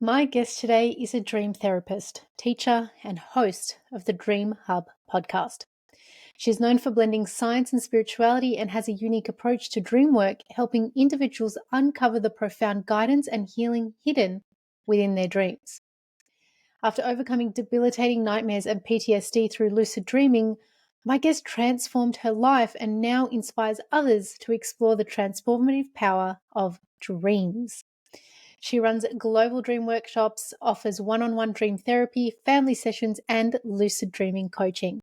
My guest today is a dream therapist, teacher, and host of the DreamHub podcast. She's known for blending science and spirituality and has a unique approach to dream work, helping individuals uncover the profound guidance and healing hidden within their dreams. After overcoming debilitating nightmares and PTSD through lucid dreaming, my guest transformed her life and now inspires others to explore the transformative power of dreams. She runs global dream workshops, offers one-on-one dream therapy, family sessions, and lucid dreaming coaching.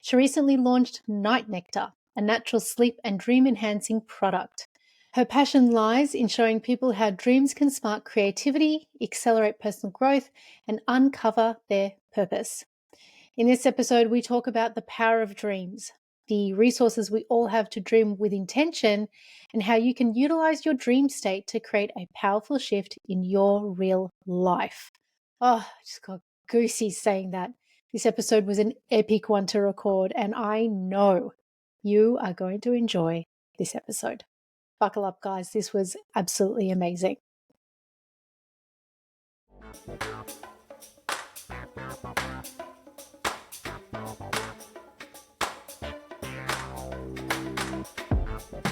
She recently launched Night Nectar, a natural sleep and dream-enhancing product. Her passion lies in showing people how dreams can spark creativity, accelerate personal growth, and uncover their purpose. In this episode, we talk about the power of dreams, the resources we all have to dream with intention, and how you can utilize your dream state to create a powerful shift in your real life. Oh, I just got goosey saying that. This episode was an epic one to record, and I know you are going to enjoy this episode. Buckle up, guys. This was absolutely amazing.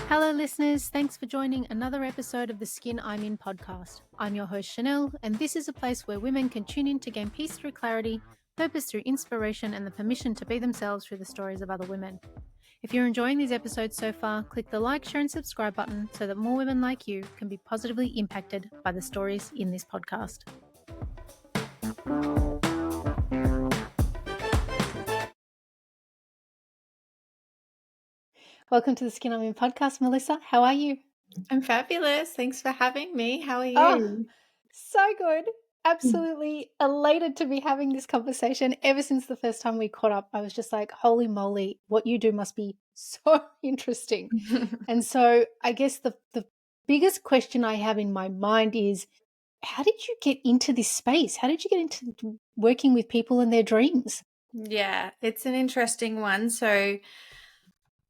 Hello, listeners. Thanks for joining another episode of the Skin I'm In podcast. I'm your host, Chanel, and this is a place where women can tune in to gain peace through clarity, purpose through inspiration, and the permission to be themselves through the stories of other women. If you're enjoying these episodes so far, click the like, share, and subscribe button so that more women like you can be positively impacted by the stories in this podcast. Welcome to the Skin I'm In podcast, Melissa. How are you? I'm fabulous. Thanks for having me. How are you? Oh, so good. Absolutely elated to be having this conversation. Ever since the first time we caught up, I was just like, holy moly, what you do must be so interesting. And so I guess the biggest question I have in my mind is, how did you get into this space? How did you get into working with people and their dreams? Yeah, it's an interesting one. So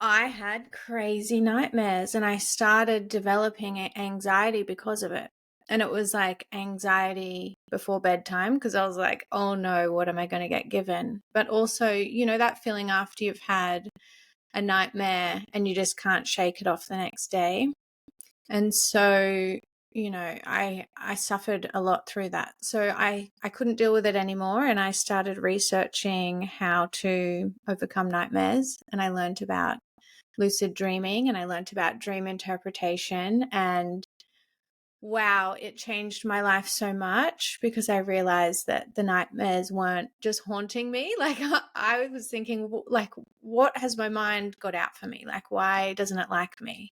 I had crazy nightmares and I started developing anxiety because of it. And it was like anxiety before bedtime because I was like, oh no, what am I going to get given? But also, that feeling after you've had a nightmare and you just can't shake it off the next day. And so, I suffered a lot through that. So I couldn't deal with it anymore. And I started researching how to overcome nightmares. And I learned about lucid dreaming and I learned about dream interpretation. And wow, it changed my life so much because I realized that the nightmares weren't just haunting me. Like I was thinking, like, what has my mind got out for me? Like, why doesn't it like me?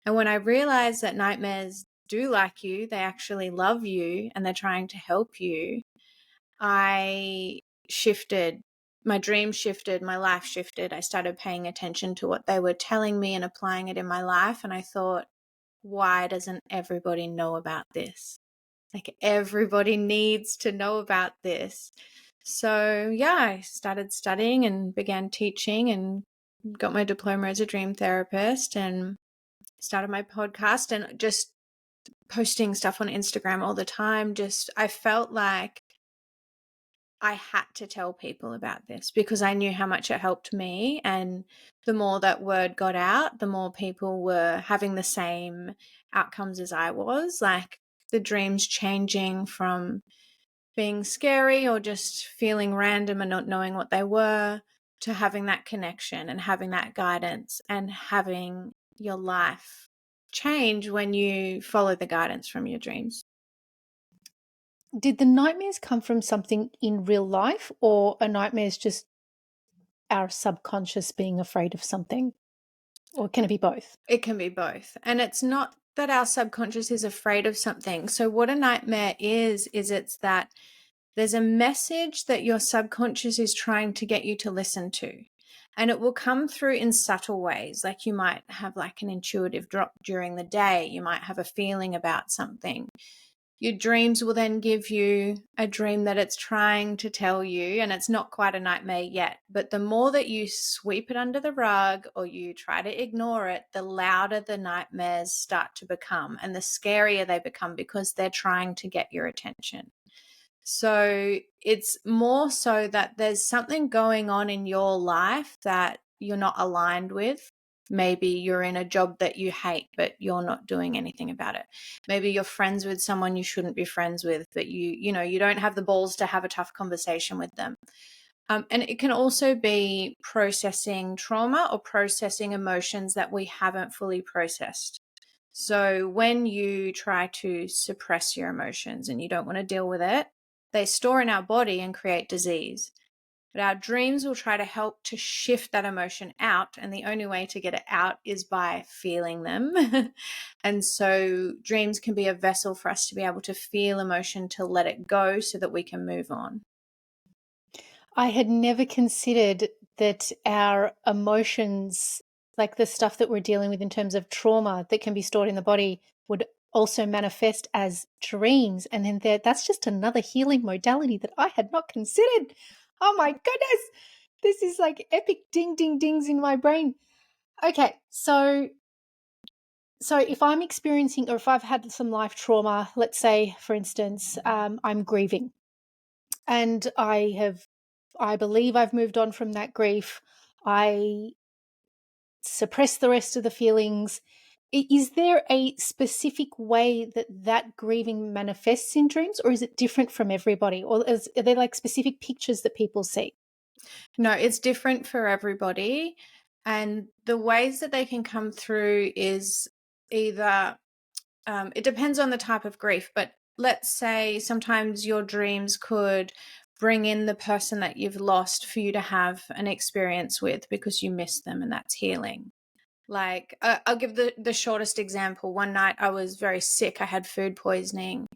And when I realized that nightmares do like you, they actually love you and they're trying to help you, I shifted. My dream shifted, my life shifted. I started paying attention to what they were telling me and applying it in my life. And I thought, why doesn't everybody know about this? Like everybody needs to know about this. So yeah, I started studying and began teaching and got my diploma as a dream therapist and started my podcast and just posting stuff on Instagram all the time. I felt like I had to tell people about this because I knew how much it helped me. And the more that word got out, the more people were having the same outcomes as I was, like the dreams changing from being scary or just feeling random and not knowing what they were to having that connection and having that guidance and having your life change when you follow the guidance from your dreams. Did the nightmares come from something in real life, or are nightmares just our subconscious being afraid of something? Or can it be both? It can be both. And it's not that our subconscious is afraid of something. So what a nightmare is it's that there's a message that your subconscious is trying to get you to listen to. And it will come through in subtle ways. Like you might have like an intuitive drop during the day. You might have a feeling about something. Your dreams will then give you a dream that it's trying to tell you, and it's not quite a nightmare yet. But the more that you sweep it under the rug or you try to ignore it, the louder the nightmares start to become and the scarier they become because they're trying to get your attention. So it's more so that there's something going on in your life that you're not aligned with. Maybe you're in a job that you hate, but you're not doing anything about it. Maybe you're friends with someone you shouldn't be friends with, but you don't have the balls to have a tough conversation with them. And it can also be processing trauma or processing emotions that we haven't fully processed. So when you try to suppress your emotions and you don't want to deal with it, they store in our body and create disease. But our dreams will try to help to shift that emotion out. And the only way to get it out is by feeling them. And so dreams can be a vessel for us to be able to feel emotion, to let it go so that we can move on. I had never considered that our emotions, like the stuff that we're dealing with in terms of trauma that can be stored in the body, would also manifest as dreams. And then that's just another healing modality that I had not considered. Oh my goodness. This is like epic ding, ding, dings in my brain. Okay. So if I'm experiencing, or if I've had some life trauma, let's say, for instance, I'm grieving and I believe I've moved on from that grief. I suppress the rest of the feelings. Is there a specific way that that grieving manifests in dreams, or is it different from everybody? Or are there like specific pictures that people see? No, it's different for everybody. And the ways that they can come through is either, it depends on the type of grief, but let's say sometimes your dreams could bring in the person that you've lost for you to have an experience with because you miss them, and that's healing. Like, I'll give the shortest example. One night I was very sick. I had food poisoning.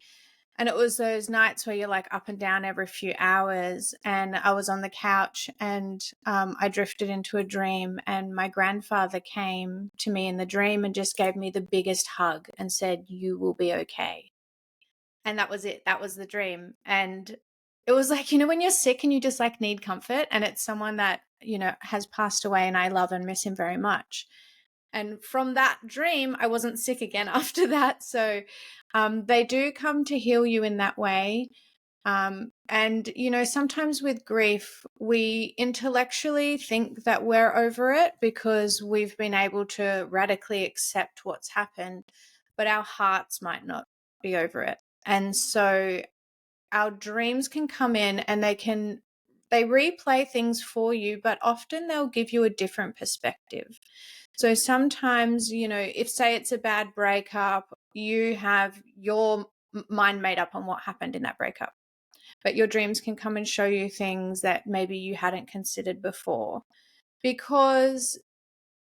And it was those nights where you're like up and down every few hours. And I was on the couch and I drifted into a dream. And my grandfather came to me in the dream and just gave me the biggest hug and said, "You will be okay." And that was it. That was the dream. And it was like, when you're sick and you just like need comfort, and it's someone that, has passed away and I love and miss him very much. And from that dream, I wasn't sick again after that. So they do come to heal you in that way. And, sometimes with grief, we intellectually think that we're over it because we've been able to radically accept what's happened, but our hearts might not be over it. And so our dreams can come in and they replay things for you, but often they'll give you a different perspective. So sometimes, if say it's a bad breakup, you have your mind made up on what happened in that breakup, but your dreams can come and show you things that maybe you hadn't considered before, because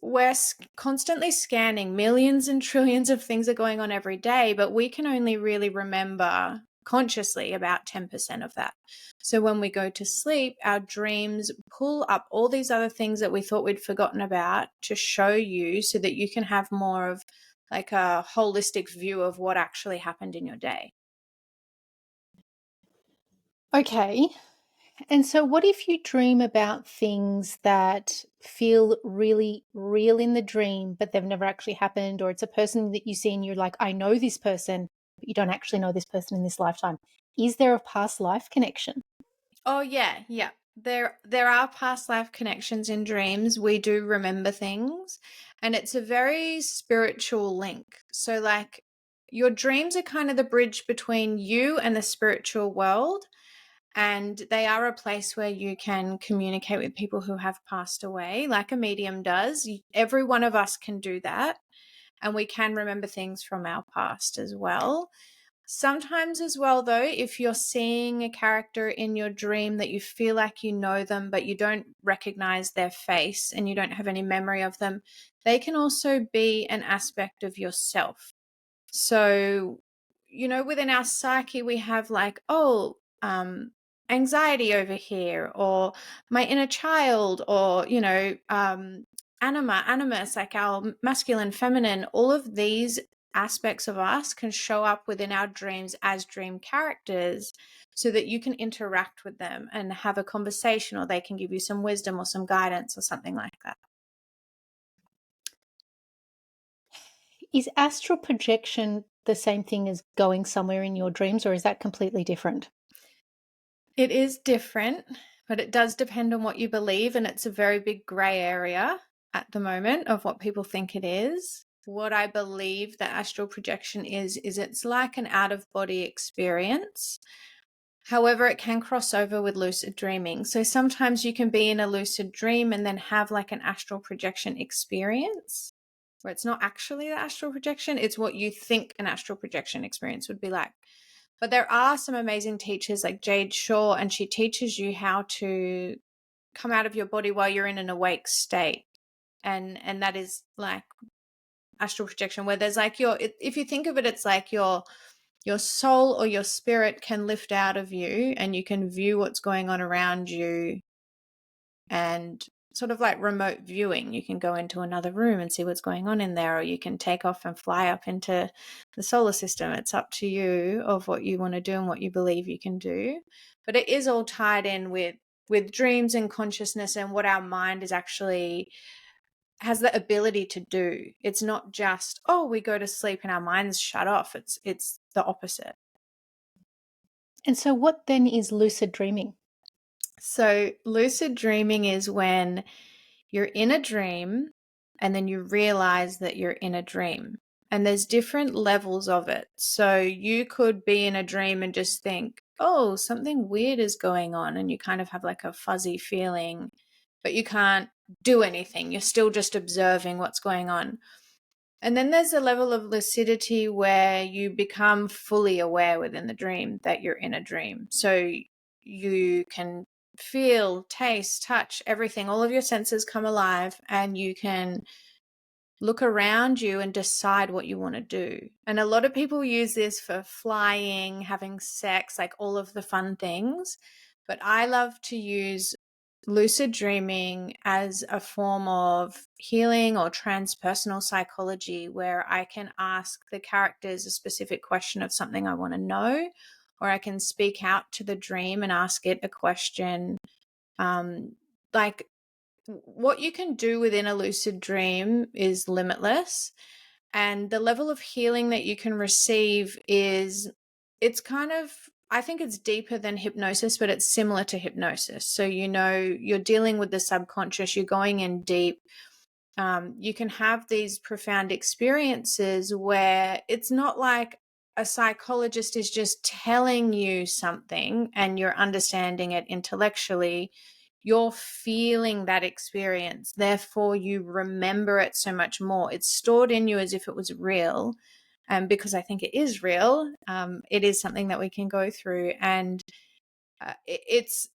we're constantly scanning. Millions and trillions of things are going on every day, but we can only really remember consciously about 10% of that. So when we go to sleep, our dreams pull up all these other things that we thought we'd forgotten about to show you, so that you can have more of like a holistic view of what actually happened in your day. Okay. And so, what if you dream about things that feel really real in the dream, but they've never actually happened, or it's a person that you see and you're like, I know this person, but you don't actually know this person in this lifetime? Is there a past life connection? Oh yeah, yeah. There are past life connections in dreams. We do remember things, and it's a very spiritual link. So like, your dreams are kind of the bridge between you and the spiritual world, and they are a place where you can communicate with people who have passed away, like a medium does. Every one of us can do that, and we can remember things from our past as well. Sometimes as well, though, if you're seeing a character in your dream that you feel like you know them, but you don't recognize their face and you don't have any memory of them, they can also be an aspect of yourself. So, within our psyche, we have like, anxiety over here, or my inner child, or, animus, like our masculine, feminine, all of these aspects of us can show up within our dreams as dream characters so that you can interact with them and have a conversation, or they can give you some wisdom or some guidance or something like that. Is astral projection the same thing as going somewhere in your dreams, or is that completely different? It is different, but it does depend on what you believe, and it's a very big gray area at the moment of what people think it is. What I believe that astral projection is it's like an out-of-body experience. However, it can cross over with lucid dreaming. So sometimes you can be in a lucid dream and then have like an astral projection experience where it's not actually the astral projection, it's what you think an astral projection experience would be like. But there are some amazing teachers like Jade Shaw, and she teaches you how to come out of your body while you're in an awake state. And that is like astral projection, where there's like if you think of it, it's like your soul or your spirit can lift out of you and you can view what's going on around you, and sort of like remote viewing. You can go into another room and see what's going on in there, or you can take off and fly up into the solar system. It's up to you of what you want to do and what you believe you can do. But it is all tied in with dreams and consciousness and what our mind is actually has the ability to do. It's not just, oh, we go to sleep and our minds shut off. It's the opposite. And so, what then is lucid dreaming? So lucid dreaming is when you're in a dream and then you realize that you're in a dream. And there's different levels of it. So you could be in a dream and just think, oh, something weird is going on. And you kind of have like a fuzzy feeling, but you can't do anything. You're still just observing what's going on. And then there's a level of lucidity where you become fully aware within the dream that you're in a dream. So you can feel, taste, touch, everything. All of your senses come alive, and you can look around you and decide what you want to do. And a lot of people use this for flying, having sex, like all of the fun things. But I love to use lucid dreaming as a form of healing or transpersonal psychology, where I can ask the characters a specific question of something I want to know, or I can speak out to the dream and ask it a question. Like what you can do within a lucid dream is limitless. And the level of healing that you can receive it's kind of, I think it's deeper than hypnosis, but it's similar to hypnosis. So, you're dealing with the subconscious, you're going in deep. You can have these profound experiences where it's not like a psychologist is just telling you something and you're understanding it intellectually. You're feeling that experience. Therefore, you remember it so much more. It's stored in you as if it was real. Because I think it is real. It is something that we can go through, and it's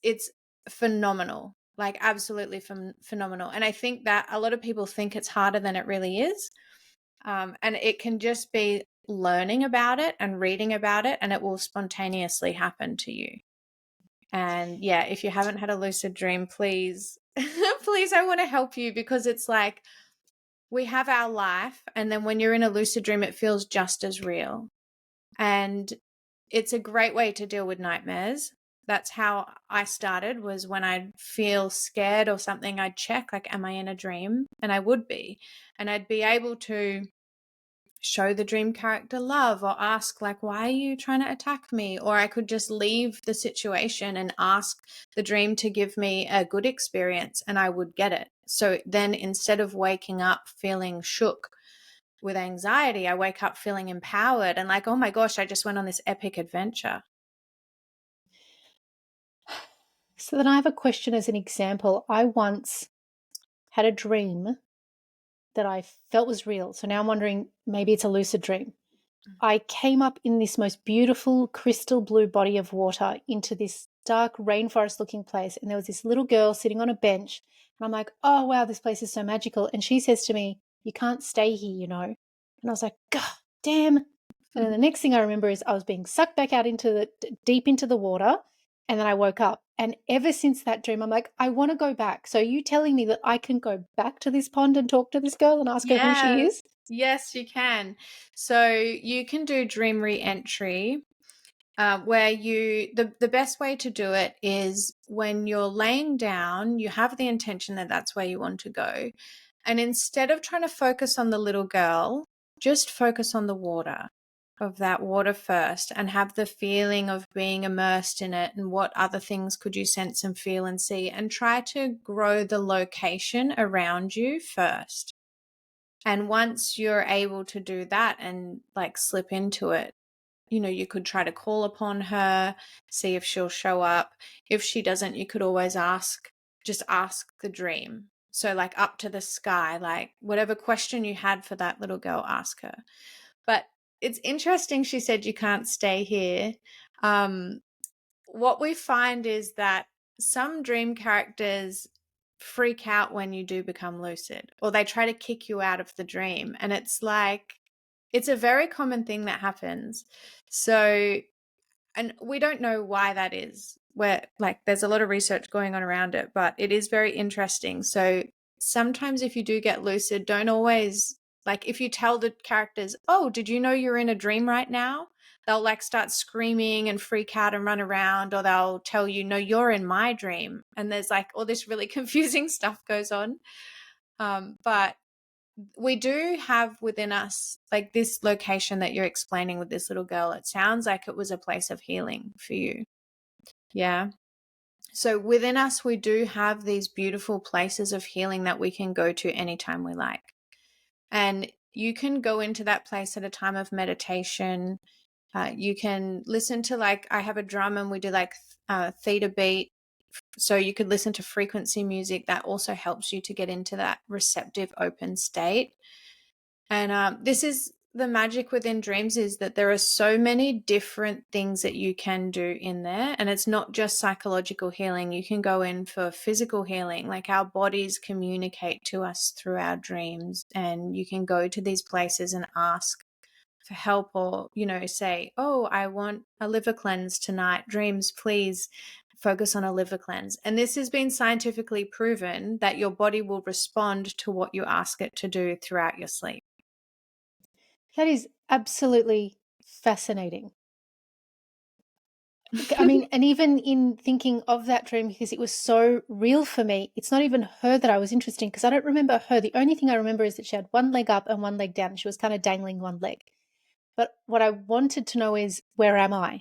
phenomenal, like absolutely phenomenal. And I think that a lot of people think it's harder than it really is, and it can just be learning about it and reading about it, and it will spontaneously happen to you. And yeah, if you haven't had a lucid dream, please, please, I want to help you, because it's like we have our life, and then when you're in a lucid dream, it feels just as real. And it's a great way to deal with nightmares. That's how I started, was when I'd feel scared or something, I'd check, like, am I in a dream? And I would be. And I'd be able to show the dream character love, or ask, like, why are you trying to attack me? Or I could just leave the situation and ask the dream to give me a good experience, and I would get it. So then instead of waking up feeling shook with anxiety, I wake up feeling empowered and like, oh my gosh, I just went on this epic adventure. So, then I have a question as an example. I once had a dream that I felt was real. So now I'm wondering, maybe it's a lucid dream. I came up in this most beautiful crystal blue body of water into this dark rainforest looking place. And there was this little girl sitting on a bench. And I'm like, oh, wow, this place is so magical. And she says to me, you can't stay here, you know. And I was like, God damn. And then the next thing I remember is I was being sucked back out into deep into the water. And then I woke up. And ever since that dream, I'm like, I want to go back. So you telling me that I can go back to this pond and talk to this girl and ask her who she Yeah. is? Yes, you can. So you can do dream re-entry, where the best way to do it is when you're laying down, you have the intention that that's where you want to go. And instead of trying to focus on the little girl, just focus on the water, of that water first, and have the feeling of being immersed in it, and what other things could you sense and feel and see, and try to grow the location around you first. And once you're able to do that and like slip into it, you could try to call upon her, see if she'll show up. If she doesn't, you could always just ask the dream. So, like, up to the sky, like whatever question you had for that little girl, ask her. But it's interesting, she said you can't stay here. What we find is that some dream characters freak out when you do become lucid, or they try to kick you out of the dream. And it's like, it's a very common thing that happens. So, and we don't know why that is. Where, like, there's a lot of research going on around it, but it is very interesting. So sometimes if you do get lucid, don't always, like, if you tell the characters, oh, did you know you're in a dream right now? They'll like start screaming and freak out and run around, or they'll tell you, no, you're in my dream. And there's like all this really confusing stuff goes on. But we do have within us, like this location that you're explaining with this little girl, it sounds like it was a place of healing for you. Yeah. So within us, we do have these beautiful places of healing that we can go to anytime we like. And you can go into that place at a time of meditation. You can listen to, like, I have a drum and we do like theta beat. So you could listen to frequency music that also helps you to get into that receptive, open state. And this is the magic within dreams, is that there are so many different things that you can do in there. And it's not just psychological healing. You can go in for physical healing, like our bodies communicate to us through our dreams. And you can go to these places and ask for help, or, say, oh, I want a liver cleanse tonight. Dreams, please focus on a liver cleanse. And this has been scientifically proven that your body will respond to what you ask it to do throughout your sleep. That is absolutely fascinating. I mean, and even in thinking of that dream, because it was so real for me, it's not even her that I was interested in, because I don't remember her. The only thing I remember is that she had one leg up and one leg down. She was kind of dangling one leg. But what I wanted to know is, where am I?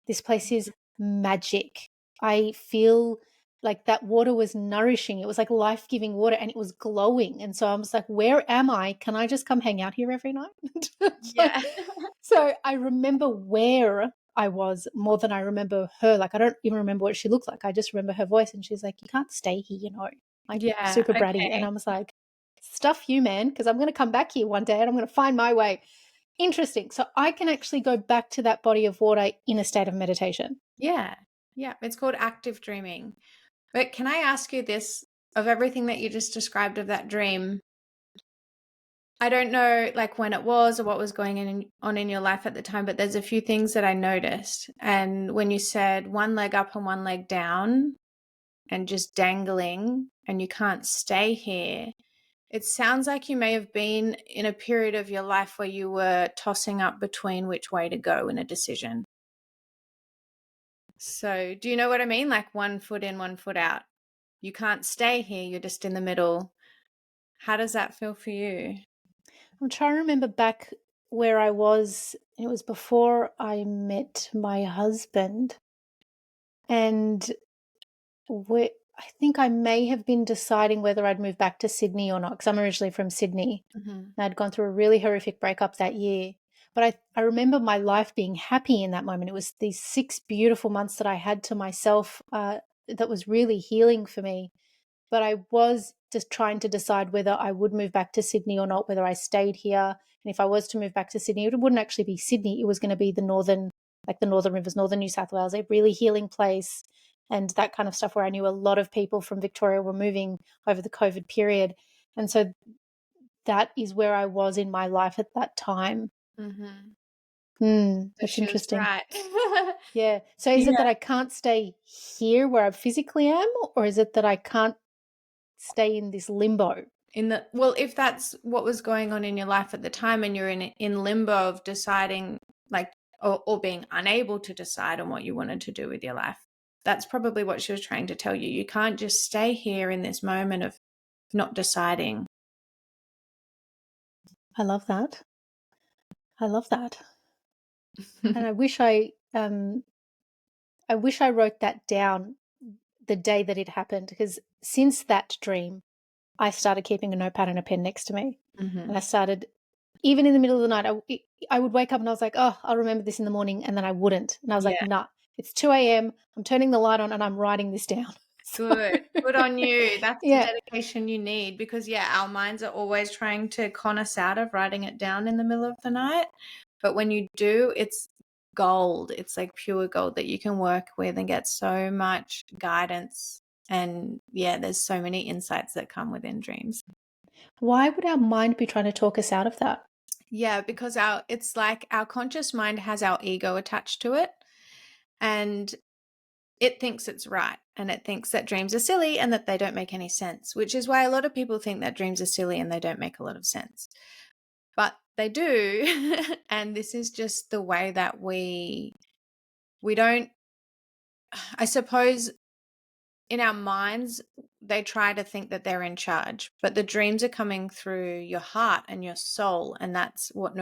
This place is magic. I feel like that water was nourishing. It was like life-giving water, and it was glowing. And so I was like, where am I? Can I just come hang out here every night? Yeah. So I remember where I was more than I remember her. Like, I don't even remember what she looked like. I just remember her voice, and she's like, you can't stay here, like Yeah. super bratty. And Okay. I was like, stuff you, man, because I'm going to come back here one day and I'm going to find my way. Interesting. So I can actually go back to that body of water in a state of meditation. Yeah. Yeah. It's called active dreaming. But can I ask you this, of everything that you just described of that dream? I don't know like when it was or what was going on in your life at the time, but there's a few things that I noticed. And when you said one leg up and one leg down and just dangling and you can't stay here, it sounds like you may have been in a period of your life where you were tossing up between which way to go in a decision. So do you know what I mean? Like one foot in, one foot out. You can't stay here, you're just in the middle. How does that feel for you? I'm trying to remember back where I was. It was before I met my husband. And I think I may have been deciding whether I'd move back to Sydney or not, because I'm originally from Sydney. Mm-hmm. And I'd gone through a really horrific breakup that year. But I remember my life being happy in that moment. It was these 6 beautiful months that I had to myself that was really healing for me. But I was just trying to decide whether I would move back to Sydney or not, whether I stayed here. And if I was to move back to Sydney, it wouldn't actually be Sydney. It was going to be the Northern Rivers, Northern New South Wales, a really healing place and that kind of stuff, where I knew a lot of people from Victoria were moving over the COVID period. And so that is where I was in my life at that time. Mm-hmm. So That's she was interesting. right. Yeah. So is it Yeah. that I can't stay here where I physically am, or is it that I can't stay in this limbo? if that's what was going on in your life at the time and you're in limbo of deciding, like, or being unable to decide on what you wanted to do with your life, that's probably what she was trying to tell you. You can't just stay here in this moment of not deciding. I love that. I love that. And I wish I wrote that down the day that it happened, because since that dream, I started keeping a notepad and a pen next to me. And I started, even in the middle of the night, I would wake up and I was like, oh, I'll remember this in the morning. And then I wouldn't. And I was like, Yeah. nah, it's 2 a.m. I'm turning the light on and I'm writing this down. Good on you. That's the Yeah. dedication you need, because our minds are always trying to con us out of writing it down in the middle of the night. But when you do, it's gold. It's like pure gold that you can work with and get so much guidance. And there's so many insights that come within dreams. Why would our mind be trying to talk us out of that? Yeah, because it's like our conscious mind has our ego attached to it, and it thinks it's right, and it thinks that dreams are silly and that they don't make any sense, which is why a lot of people think that dreams are silly and they don't make a lot of sense. But they do. And this is just the way that we don't, I suppose, in our minds, they try to think that they're in charge, but the dreams are coming through your heart and your soul, and that's what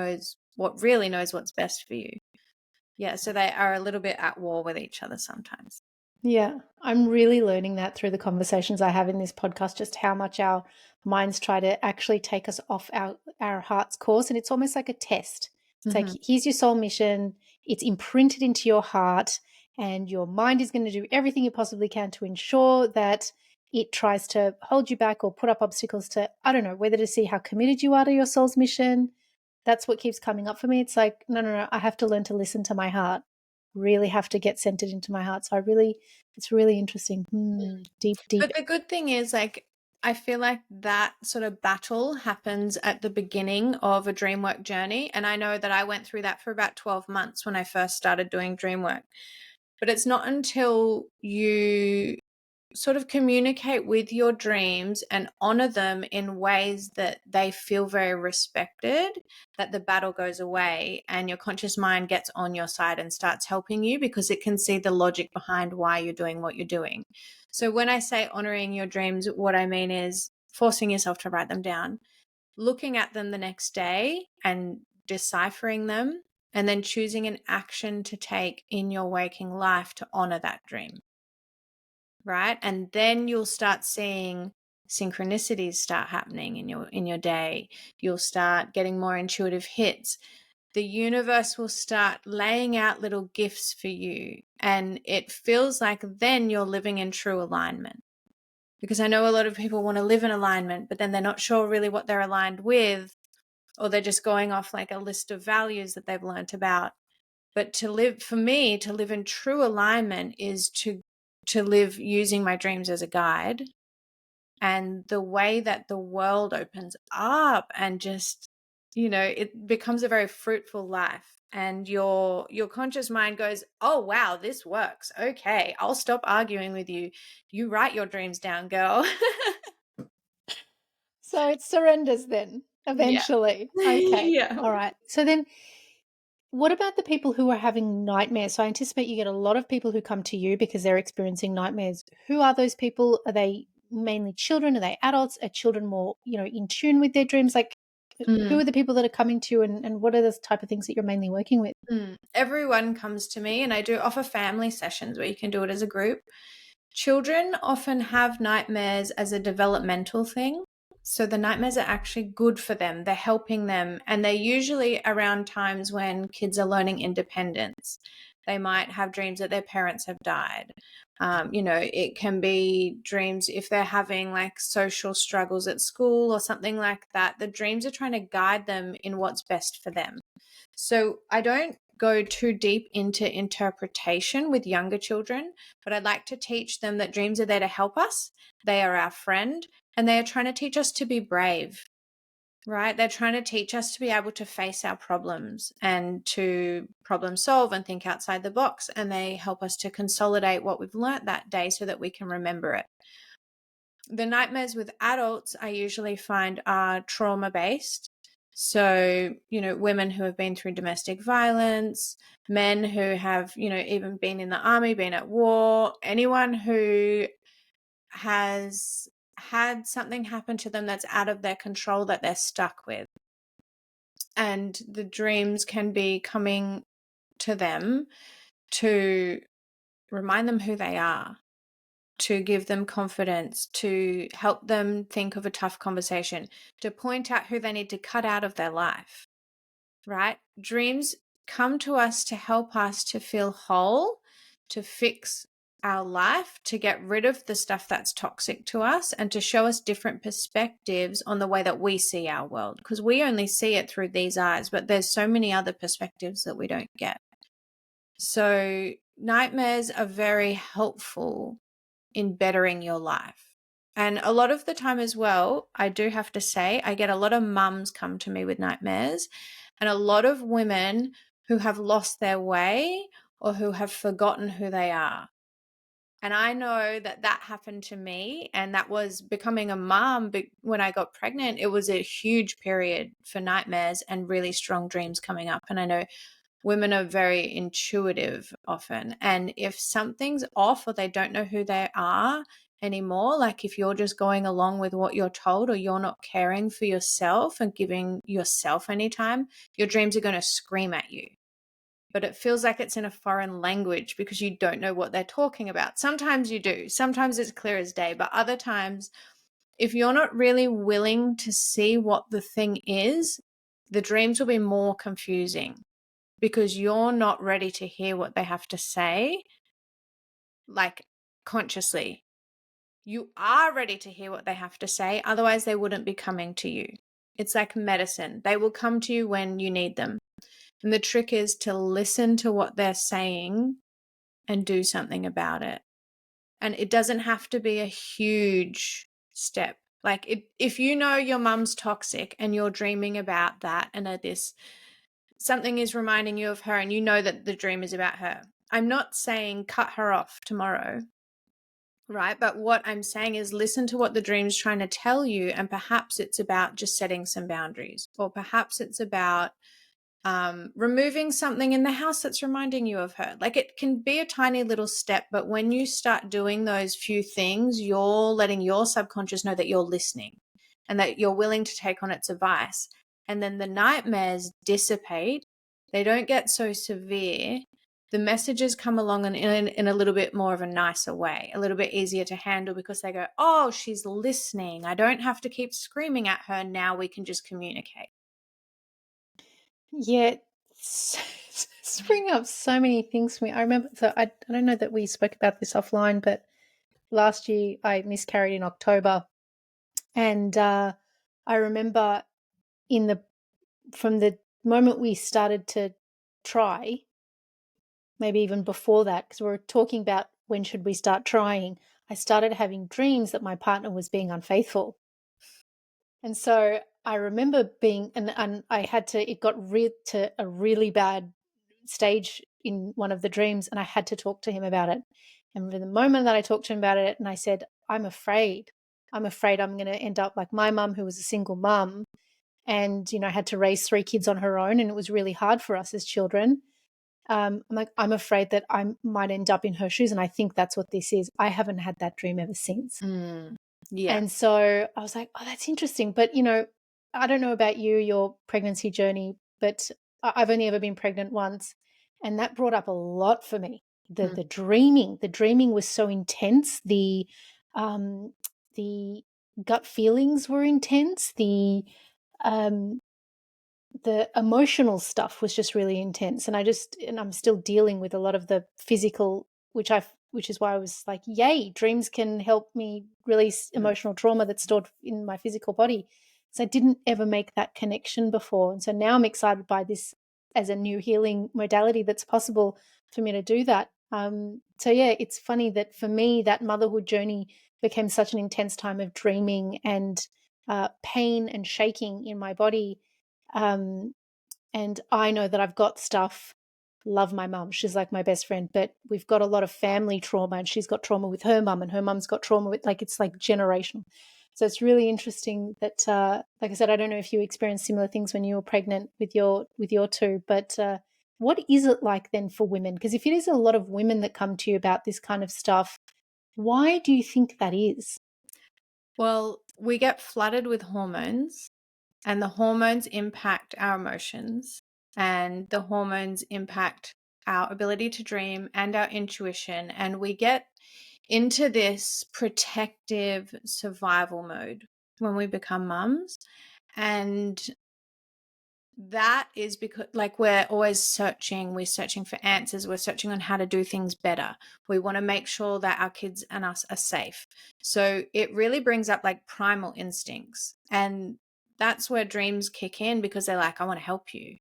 really knows what's best for you. Yeah, so they are a little bit at war with each other sometimes. Yeah, I'm really learning that through the conversations I have in this podcast, just how much our minds try to actually take us off our heart's course. And it's almost like a test. It's like, here's your soul mission. It's imprinted into your heart, and your mind is going to do everything it possibly can to ensure that it tries to hold you back or put up obstacles to, I don't know, whether to see how committed you are to your soul's mission. That's what keeps coming up for me. It's like, no, I have to learn to listen to my heart, really have to get centered into my heart. So it's really interesting. Deep. But the good thing is, like, I feel like that sort of battle happens at the beginning of a dream work journey. And I know that I went through that for about 12 months when I first started doing dream work. But it's not until you sort of communicate with your dreams and honor them in ways that they feel very respected, that the battle goes away and your conscious mind gets on your side and starts helping you, because it can see the logic behind why you're doing what you're doing. So when I say honoring your dreams, what I mean is forcing yourself to write them down, looking at them the next day and deciphering them, and then choosing an action to take in your waking life to honor that dream. Right? And then you'll start seeing synchronicities start happening in your day. You'll start getting more intuitive hits. The universe will start laying out little gifts for you, and it feels like then you're living in true alignment. Because I know a lot of people want to live in alignment, but then they're not sure really what they're aligned with, or they're just going off like a list of values that they've learnt about. But for me to live in true alignment is to live using my dreams as a guide, and the way that the world opens up, and just, it becomes a very fruitful life, and your conscious mind goes, oh wow, this works. Okay, I'll stop arguing with you. You write your dreams down, girl. So it surrenders then eventually. Yeah. Okay. Yeah. All right. So then what about the people who are having nightmares? So I anticipate you get a lot of people who come to you because they're experiencing nightmares. Who are those people? Are they mainly children? Are they adults? Are children more, in tune with their dreams? Like, who are the people that are coming to you, and what are the type of things that you're mainly working with? Everyone comes to me, and I do offer family sessions where you can do it as a group. Children often have nightmares as a developmental thing. So the nightmares are actually good for them. They're helping them. And they're usually around times when kids are learning independence. They might have dreams that their parents have died. It can be dreams if they're having like social struggles at school or something like that. The dreams are trying to guide them in what's best for them. So I don't go too deep into interpretation with younger children, but I'd like to teach them that dreams are there to help us. They are our friend, and they are trying to teach us to be brave, right? They're trying to teach us to be able to face our problems and to problem solve and think outside the box. And they help us to consolidate what we've learnt that day so that we can remember it. The nightmares with adults I usually find are trauma-based. So, women who have been through domestic violence, men who have, even been in the army, been at war, anyone who has had something happen to them that's out of their control that they're stuck with. And the dreams can be coming to them to remind them who they are, to give them confidence, to help them think of a tough conversation, to point out who they need to cut out of their life, right? Dreams come to us to help us to feel whole, to fix our life, to get rid of the stuff that's toxic to us, and to show us different perspectives on the way that we see our world, because we only see it through these eyes, but there's so many other perspectives that we don't get. So nightmares are very helpful in bettering your life. And a lot of the time as well, I do have to say, I get a lot of mums come to me with nightmares, and a lot of women who have lost their way or who have forgotten who they are. And I know that happened to me, and that was becoming a mom. When I got pregnant, it was a huge period for nightmares and really strong dreams coming up. And I know women are very intuitive often. And if something's off or they don't know who they are anymore, like if you're just going along with what you're told, or you're not caring for yourself and giving yourself any time, your dreams are going to scream at you. But it feels like it's in a foreign language because you don't know what they're talking about. Sometimes you do. Sometimes it's clear as day. But other times, if you're not really willing to see what the thing is, the dreams will be more confusing because you're not ready to hear what they have to say, like consciously. You are ready to hear what they have to say. Otherwise, they wouldn't be coming to you. It's like medicine. They will come to you when you need them. And the trick is to listen to what they're saying and do something about it. And it doesn't have to be a huge step. Like if you know your mum's toxic and you're dreaming about that, and something is reminding you of her and you know that the dream is about her, I'm not saying cut her off tomorrow, right? But what I'm saying is listen to what the dream's trying to tell you, and perhaps it's about just setting some boundaries, or perhaps it's about removing something in the house that's reminding you of her. Like it can be a tiny little step, but when you start doing those few things, you're letting your subconscious know that you're listening and that you're willing to take on its advice. And then the nightmares dissipate. They don't get so severe. The messages come along in a little bit more of a nicer way, a little bit easier to handle, because they go, oh, she's listening. I don't have to keep screaming at her. Now we can just communicate. Yeah, it's bringing up so many things for me. I remember, so I don't know that we spoke about this offline, but last year I miscarried in October, and I remember from the moment we started to try, maybe even before that, because we were talking about when should we start trying, I started having dreams that my partner was being unfaithful. And so I remember being, and I had to, it got to a really bad stage in one of the dreams, and I had to talk to him about it. And for the moment that I talked to him about it, and I said, I'm afraid I'm going to end up like my mum, who was a single mum and, had to raise 3 kids on her own. And it was really hard for us as children. I'm afraid that I might end up in her shoes. And I think that's what this is. I haven't had that dream ever since. Yeah. And so I was like, oh, that's interesting. But, I don't know about you, your pregnancy journey, but I've only ever been pregnant once. And that brought up a lot for me. The dreaming was so intense. The gut feelings were intense. The emotional stuff was just really intense, and I'm still dealing with a lot of the physical, which is why I was like, yay, dreams can help me release emotional trauma that's stored in my physical body. So I didn't ever make that connection before, and so now I'm excited by this as a new healing modality that's possible for me to do that. So yeah, it's funny that for me that motherhood journey became such an intense time of dreaming and pain and shaking in my body. And I know that I've got stuff love my mum. She's like my best friend, but we've got a lot of family trauma, and she's got trauma with her mum, and her mum's got trauma with, like, it's like generational. So it's really interesting that, like I said, I don't know if you experienced similar things when you were pregnant with your two, but what is it like then for women? Because if it is a lot of women that come to you about this kind of stuff, why do you think that is? Well, we get flooded with hormones, and the hormones impact our emotions, and the hormones impact our ability to dream and our intuition. And we get into this protective survival mode when we become mums. And that is because, like, we're always we're searching for answers, we're searching on how to do things better. We want to make sure that our kids and us are safe. So it really brings up like primal instincts, and that's where dreams kick in, because they're like, I want to help you,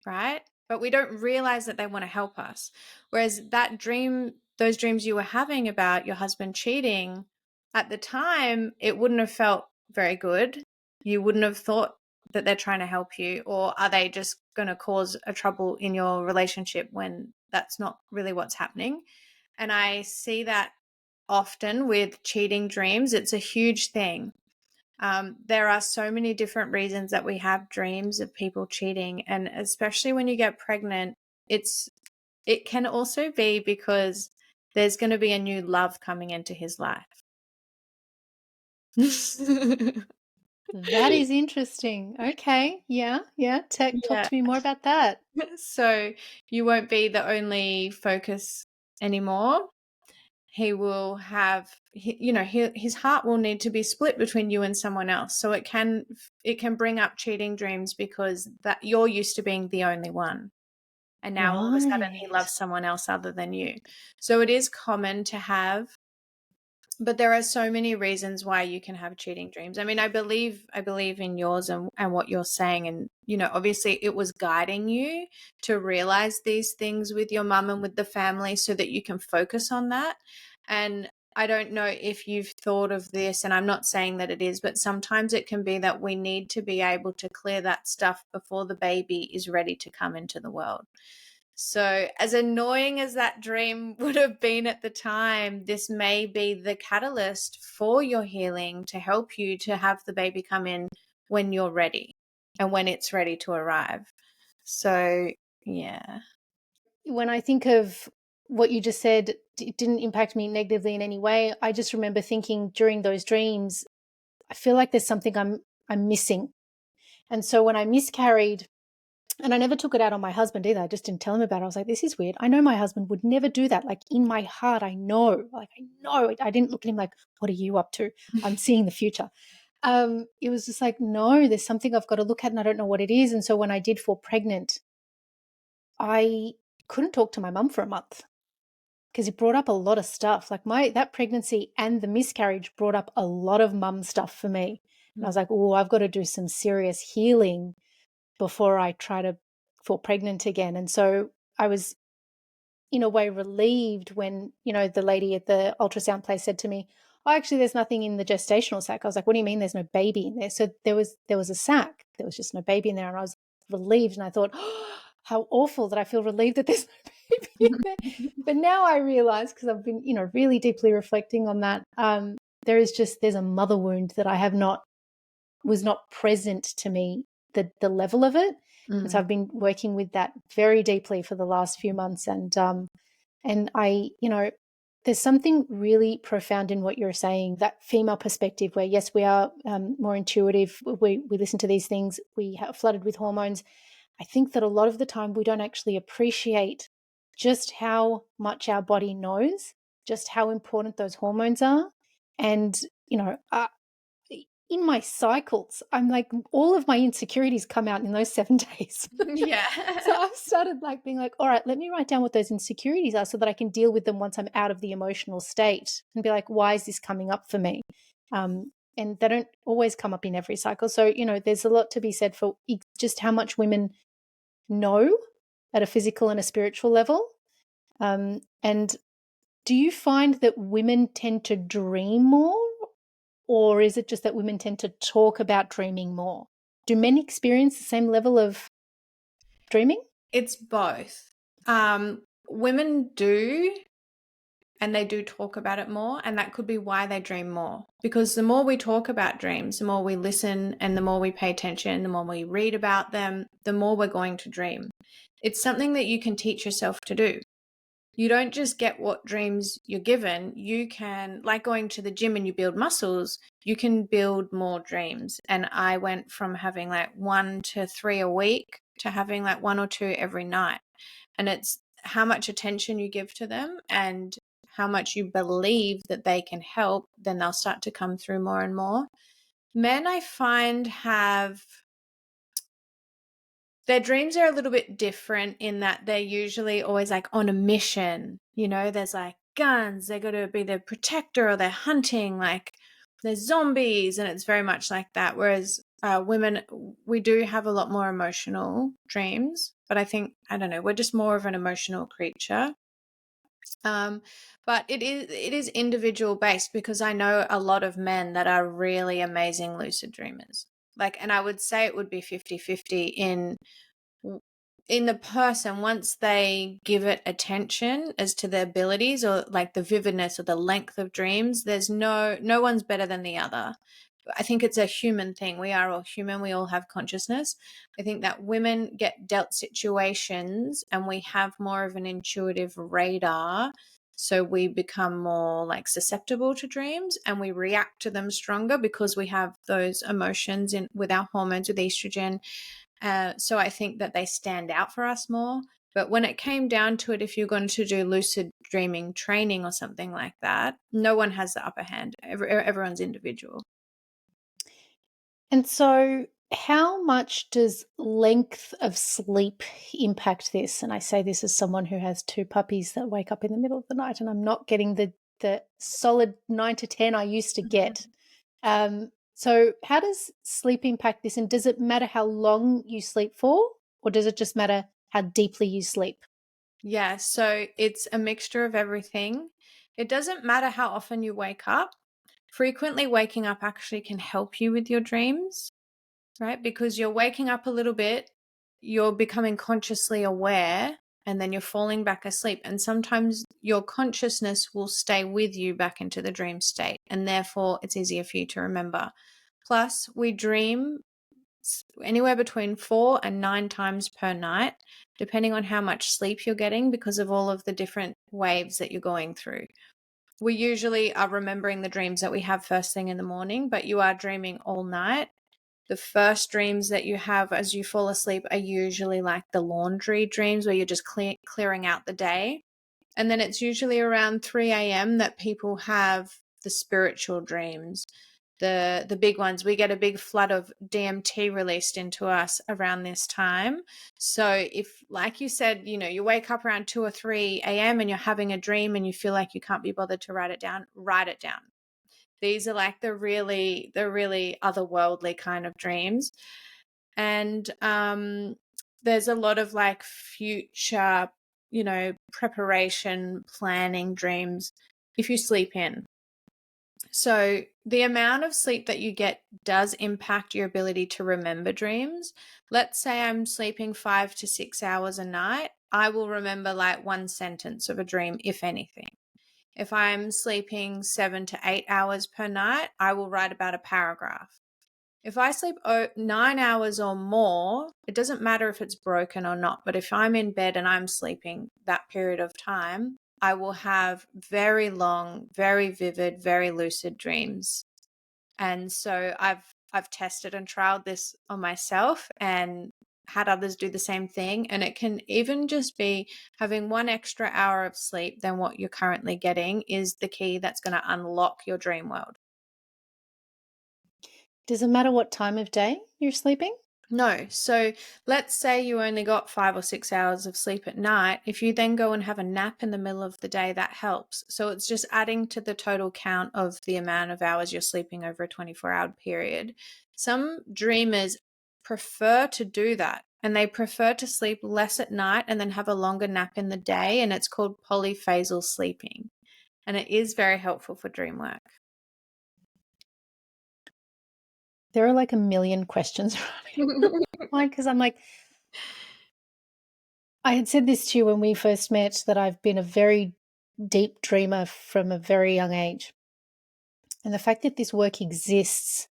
right? But we don't realize that they want to help us. Whereas those dreams you were having about your husband cheating, at the time, it wouldn't have felt very good. You wouldn't have thought that they're trying to help you, or are they just going to cause a trouble in your relationship, when that's not really what's happening. And I see that often with cheating dreams. It's a huge thing. There are so many different reasons that we have dreams of people cheating, and especially when you get pregnant, it can also be because there's going to be a new love coming into his life. That is interesting. Okay. Yeah. Yeah. Talk Yeah. to me more about that. So you won't be the only focus anymore. He will have, his heart will need to be split between you and someone else. So it can bring up cheating dreams, because that you're used to being the only one, and now all of a sudden he Right. loves someone else other than you. So it is common to have, but there are so many reasons why you can have cheating dreams. I mean, I believe in yours and what you're saying. And, obviously it was guiding you to realize these things with your mum and with the family, so that you can focus on that. And I don't know if you've thought of this, and I'm not saying that it is, but sometimes it can be that we need to be able to clear that stuff before the baby is ready to come into the world. So, as annoying as that dream would have been at the time, this may be the catalyst for your healing, to help you to have the baby come in when you're ready and when it's ready to arrive. So, yeah. When I think of what you just said, it didn't impact me negatively in any way. I just remember thinking during those dreams, I feel like there's something I'm missing. And so when I miscarried, and I never took it out on my husband either. I just didn't tell him about it. I was like, this is weird. I know my husband would never do that. Like, in my heart, I know. Like, I know. I didn't look at him like, what are you up to? I'm seeing the future. It was just like, no, there's something I've got to look at, and I don't know what it is. And so when I did fall pregnant, I couldn't talk to my mum for a month, because it brought up a lot of stuff. Like, that pregnancy and the miscarriage brought up a lot of mum stuff for me. And I was like, oh, I've got to do some serious healing before I try to fall pregnant again. And so I was, in a way, relieved when, the lady at the ultrasound place said to me, oh, actually, there's nothing in the gestational sac. I was like, what do you mean there's no baby in there? So there was a sac. There was just no baby in there. And I was relieved, and I thought, oh, how awful that I feel relieved that there's no baby in there. But now I realize, because I've been, really deeply reflecting on that, there's a mother wound that was not present to me, the level of it. And so I've been working with that very deeply for the last few months. And I, there's something really profound in what you're saying, that female perspective where, yes, we are more intuitive. We listen to these things. We are flooded with hormones. I think that a lot of the time we don't actually appreciate just how much our body knows, just how important those hormones are. And, in my cycles, I'm like, all of my insecurities come out in those 7 days. Yeah. So I've started like being like, all right, let me write down what those insecurities are, so that I can deal with them once I'm out of the emotional state, and be like, why is this coming up for me? And they don't always come up in every cycle. So, there's a lot to be said for just how much women know at a physical and a spiritual level. And do you find that women tend to dream more? Or is it just that women tend to talk about dreaming more? Do men experience the same level of dreaming? It's both. Women do, and they do talk about it more, and that could be why they dream more. Because the more we talk about dreams, the more we listen, and the more we pay attention, the more we read about them, the more we're going to dream. It's something that you can teach yourself to do. You don't just get what dreams you're given. You can, like going to the gym and you build muscles, you can build more dreams. And I went from having like 1 to 3 a week to having like 1 or 2 every night. And it's how much attention you give to them and how much you believe that they can help, then they'll start to come through more and more. Men, I find, have their dreams are a little bit different in that they're usually always like on a mission. You know, there's like guns, they got to be the protector, or they're hunting, like there's zombies, and it's very much like that. Whereas women, we do have a lot more emotional dreams, but I think, I don't know, we're just more of an emotional creature. But it is individual based, because I know a lot of men that are really amazing lucid dreamers. Like, and I would say it would be 50-50 in the person once they give it attention as to the abilities or like the vividness or the length of dreams. There's no one's better than the other. I think it's a human thing. We are all human. We all have consciousness. I think that women get dealt situations and we have more of an intuitive radar. So we become more like susceptible to dreams and we react to them stronger because we have those emotions in with our hormones, with estrogen. So I think that they stand out for us more. But when it came down to it, if you're going to do lucid dreaming training or something like that, no one has the upper hand. Everyone's individual. And so, how much does length of sleep impact this? And I say this as someone who has 2 puppies that wake up in the middle of the night, and I'm not getting the solid 9 to 10 I used to get. So, how does sleep impact this? And does it matter how long you sleep for, or does it just matter how deeply you sleep? Yeah, so it's a mixture of everything. It doesn't matter how often you wake up. Frequently waking up actually can help you with your dreams, right? Because you're waking up a little bit, you're becoming consciously aware, and then you're falling back asleep. And sometimes your consciousness will stay with you back into the dream state, and therefore it's easier for you to remember. Plus, we dream anywhere between 4 and 9 times per night, depending on how much sleep you're getting because of all of the different waves that you're going through. We usually are remembering the dreams that we have first thing in the morning, but you are dreaming all night. The first dreams that you have as you fall asleep are usually like the laundry dreams where you're just clearing out the day. And then it's usually around 3 a.m. that people have the spiritual dreams, the big ones. We get a big flood of DMT released into us around this time. So if, like you said, you know, you wake up around 2 or 3 a.m. and you're having a dream and you feel like you can't be bothered to write it down, write it down. These are like the really otherworldly kind of dreams. And there's a lot of like future, you know, preparation, planning dreams if you sleep in. So the amount of sleep that you get does impact your ability to remember dreams. Let's say I'm sleeping 5 to 6 hours a night. I will remember like one sentence of a dream, if anything. If I'm sleeping 7 to 8 hours per night, I will write about a paragraph. If I sleep 9 hours or more, it doesn't matter if it's broken or not, but if I'm in bed and I'm sleeping that period of time, I will have very long, very vivid, very lucid dreams. And so I've tested and trialed this on myself and had others do the same thing. And it can even just be having 1 extra hour of sleep than what you're currently getting is the key that's going to unlock your dream world. Does it matter what time of day you're sleeping? No. So let's say you only got 5 or 6 hours of sleep at night. If you then go and have a nap in the middle of the day, that helps. So it's just adding to the total count of the amount of hours you're sleeping over a 24-hour period. Some dreamers prefer to do that, and they prefer to sleep less at night and then have a longer nap in the day. And it's called polyphasal sleeping. And it is very helpful for dream work. There are like 1 million questions running. Because I'm like, I had said this to you when we first met, that I've been a very deep dreamer from a very young age. And the fact that this work exists,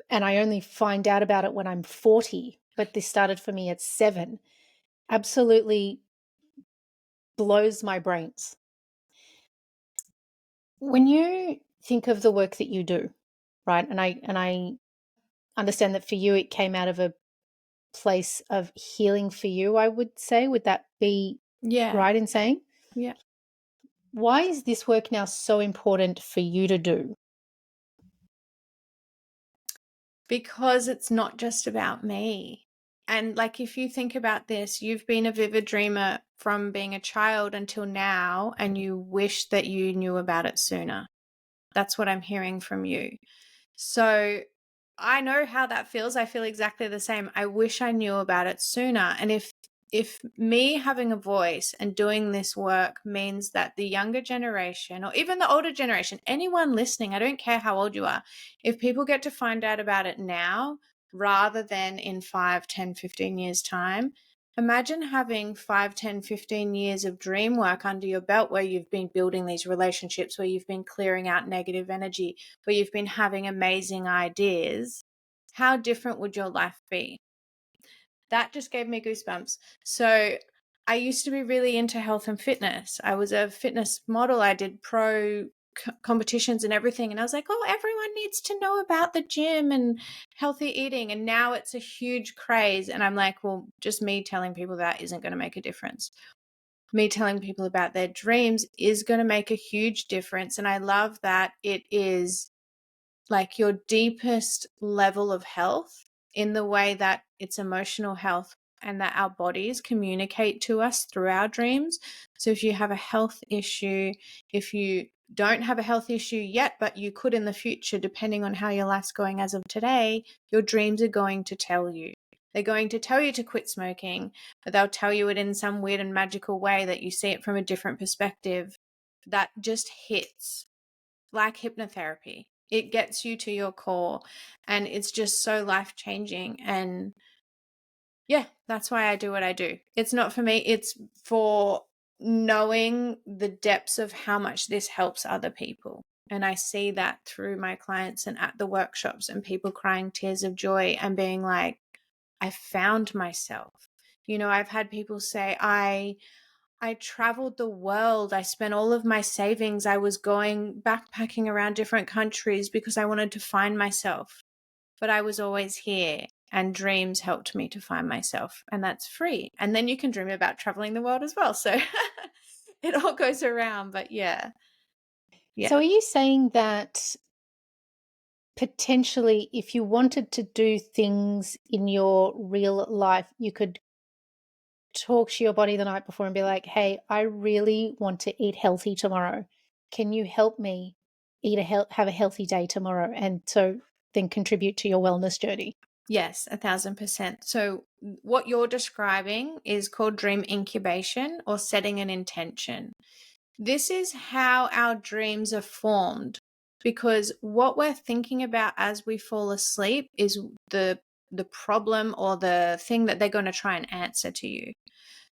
and I only find out about it when I'm 40, but this started for me at 7, absolutely blows my brains. When you think of the work that you do, right? And I understand that for you it came out of a place of healing for you, I would say. Would that be Yeah. right in saying? Yeah. Why is this work now so important for you to do? Because it's not just about me. And like, if you think about this, you've been a vivid dreamer from being a child until now, and you wish that you knew about it sooner. That's what I'm hearing from you. So I know how that feels. I feel exactly the same. I wish I knew about it sooner. And if me having a voice and doing this work means that the younger generation, or even the older generation, anyone listening, I don't care how old you are, if people get to find out about it now rather than in 5, 10, 15 years time, imagine having 5, 10, 15 years of dream work under your belt, where you've been building these relationships, where you've been clearing out negative energy, where you've been having amazing ideas. How different would your life be? That just gave me goosebumps. So I used to be really into health and fitness. I was a fitness model. I did pro competitions and everything. And I was like, oh, everyone needs to know about the gym and healthy eating. And now it's a huge craze. And I'm like, well, just me telling people that isn't going to make a difference. Me telling people about their dreams is going to make a huge difference. And I love that it is like your deepest level of health, in the way that it's emotional health, and that our bodies communicate to us through our dreams. So if you have a health issue, if you don't have a health issue yet, but you could in the future, depending on how your life's going as of today, your dreams are going to tell you. They're going to tell you to quit smoking, but they'll tell you it in some weird and magical way that you see it from a different perspective. That just hits like hypnotherapy. It gets you to your core, and it's just so life-changing. And yeah, that's why I do what I do. It's not for me, it's for knowing the depths of how much this helps other people. And I see that through my clients and at the workshops, and people crying tears of joy and being like, I found myself. I've had people say, I traveled the world. I spent all of my savings. I was going backpacking around different countries because I wanted to find myself. But I was always here, and dreams helped me to find myself. And that's free. And then you can dream about traveling the world as well. So it all goes around. But yeah. So Yeah. are you saying that potentially, if you wanted to do things in your real life, you could talk to your body the night before and be like, hey, I really want to eat healthy tomorrow. Can you help me have a healthy day tomorrow? And so then contribute to your wellness journey. Yes, 1,000%. So what you're describing is called dream incubation, or setting an intention. This is how our dreams are formed, because what we're thinking about as we fall asleep is the problem or the thing that they're going to try and answer to you.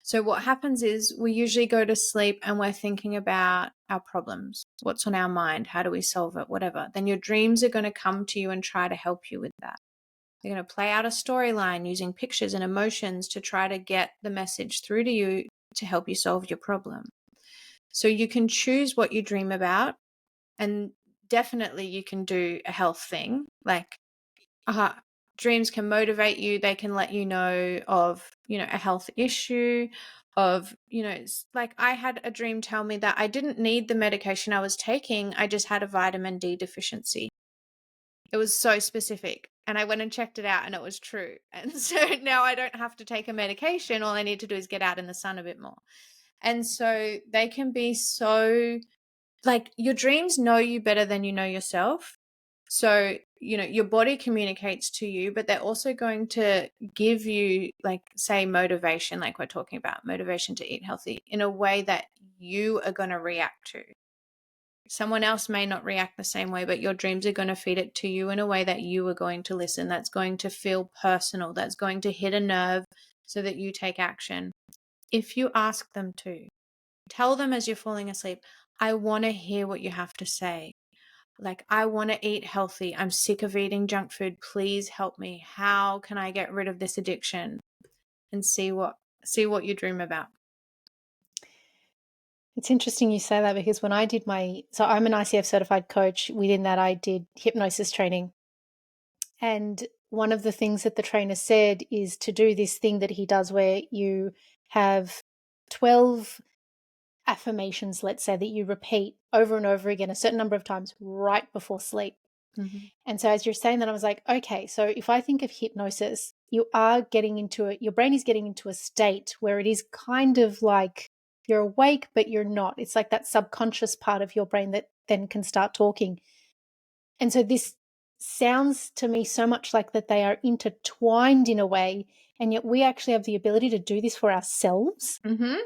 So what happens is, we usually go to sleep and we're thinking about our problems, what's on our mind, how do we solve it, whatever. Then your dreams are going to come to you and try to help you with that. They're going to play out a storyline using pictures and emotions to try to get the message through to you to help you solve your problem. So you can choose what you dream about, and definitely you can do a health thing. Like, dreams can motivate you. They can let you know of, a health issue, of, like, I had a dream tell me that I didn't need the medication I was taking. I just had a vitamin D deficiency. It was so specific. And I went and checked it out, and it was true. And so now I don't have to take a medication. All I need to do is get out in the sun a bit more. And so they can be so, like, your dreams know you better than you know yourself. So, your body communicates to you, but they're also going to give you, like, say, motivation, like we're talking about, motivation to eat healthy, in a way that you are going to react to. Someone else may not react the same way, but your dreams are going to feed it to you in a way that you are going to listen. That's going to feel personal. That's going to hit a nerve so that you take action. If you ask them to, tell them as you're falling asleep, I want to hear what you have to say. Like, I want to eat healthy. I'm sick of eating junk food. Please help me. How can I get rid of this addiction? And see what you dream about. It's interesting you say that, because when I did so I'm an ICF certified coach. Within that, I did hypnosis training. And one of the things that the trainer said is to do this thing that he does where you have 12 affirmations, let's say, that you repeat over and over again a certain number of times right before sleep. Mm-hmm. And so as you're saying that, I was like, okay, so if I think of hypnosis, you are getting into it, your brain is getting into a state where it is kind of like you're awake, but you're not. It's like that subconscious part of your brain that then can start talking. And so this sounds to me so much like that they are intertwined in a way, and yet we actually have the ability to do this for ourselves. Mm-hmm.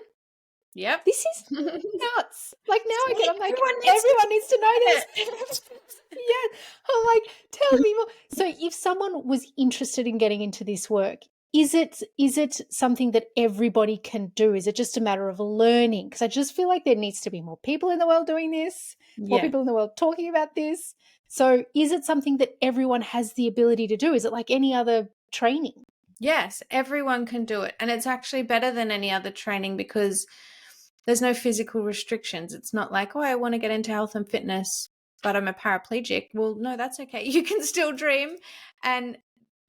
Yep. This is nuts. Like, now See, again, I'm like, everyone needs to know this. it. Yeah. I'm like, tell me more. So if someone was interested in getting into this work, is it something that everybody can do? Is it just a matter of learning? Because I just feel like there needs to be more people in the world doing this, more people in the world talking about this. So is it something that everyone has the ability to do? Is it like any other training? Yes, everyone can do it. And it's actually better than any other training because there's no physical restrictions. It's not like, oh, I want to get into health and fitness, but I'm a paraplegic. Well, no, that's okay. You can still dream. And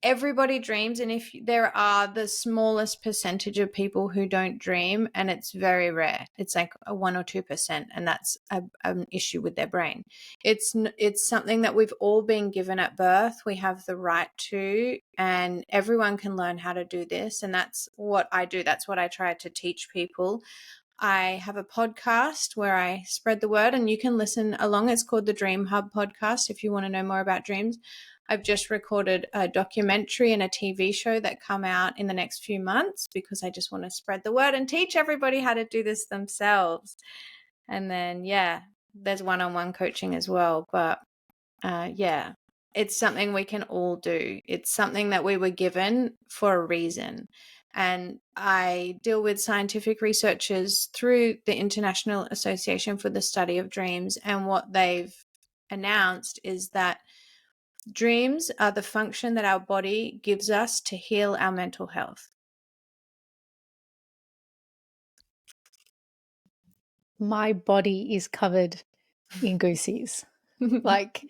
everybody dreams. And if there are the smallest percentage of people who don't dream, and it's very rare, it's like a 1 or 2%, and that's an issue with their brain. It's something that we've all been given at birth. We have the right to, and everyone can learn how to do this. And that's what I do. That's what I try to teach people. I have a podcast where I spread the word, and you can listen along. It's called the DreamHub podcast if you want to know more about dreams. I've just recorded a documentary and a TV show that come out in the next few months because I just want to spread the word and teach everybody how to do this themselves. And then, yeah, there's one-on-one coaching as well. But yeah, it's something we can all do. It's something that we were given for a reason. And I deal with scientific researchers through the International Association for the Study of Dreams. And what they've announced is that dreams are the function that our body gives us to heal our mental health. My body is covered in goosies. Like,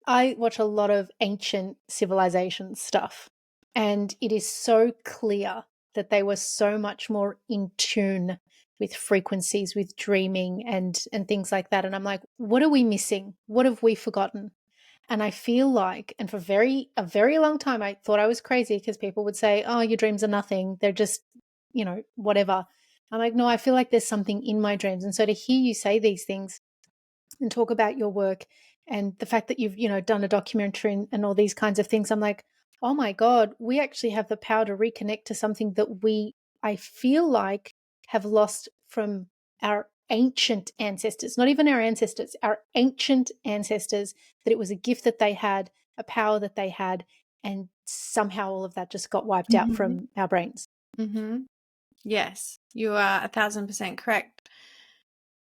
I watch a lot of ancient civilization stuff, and it is so clear that they were so much more in tune with frequencies, with dreaming and things like that. And I'm like, what are we missing? What have we forgotten? And I feel like, and for a very long time, I thought I was crazy because people would say, oh, your dreams are nothing. They're just, whatever. I'm like, no, I feel like there's something in my dreams. And so to hear you say these things and talk about your work and the fact that you've, done a documentary and all these kinds of things, I'm like, oh my God, we actually have the power to reconnect to something that I feel like, have lost from our ancient ancestors, not even our ancestors, our ancient ancestors, that it was a gift that they had, a power that they had, and somehow all of that just got wiped out from our brains. Mm-hmm. Yes, you are 1,000% correct.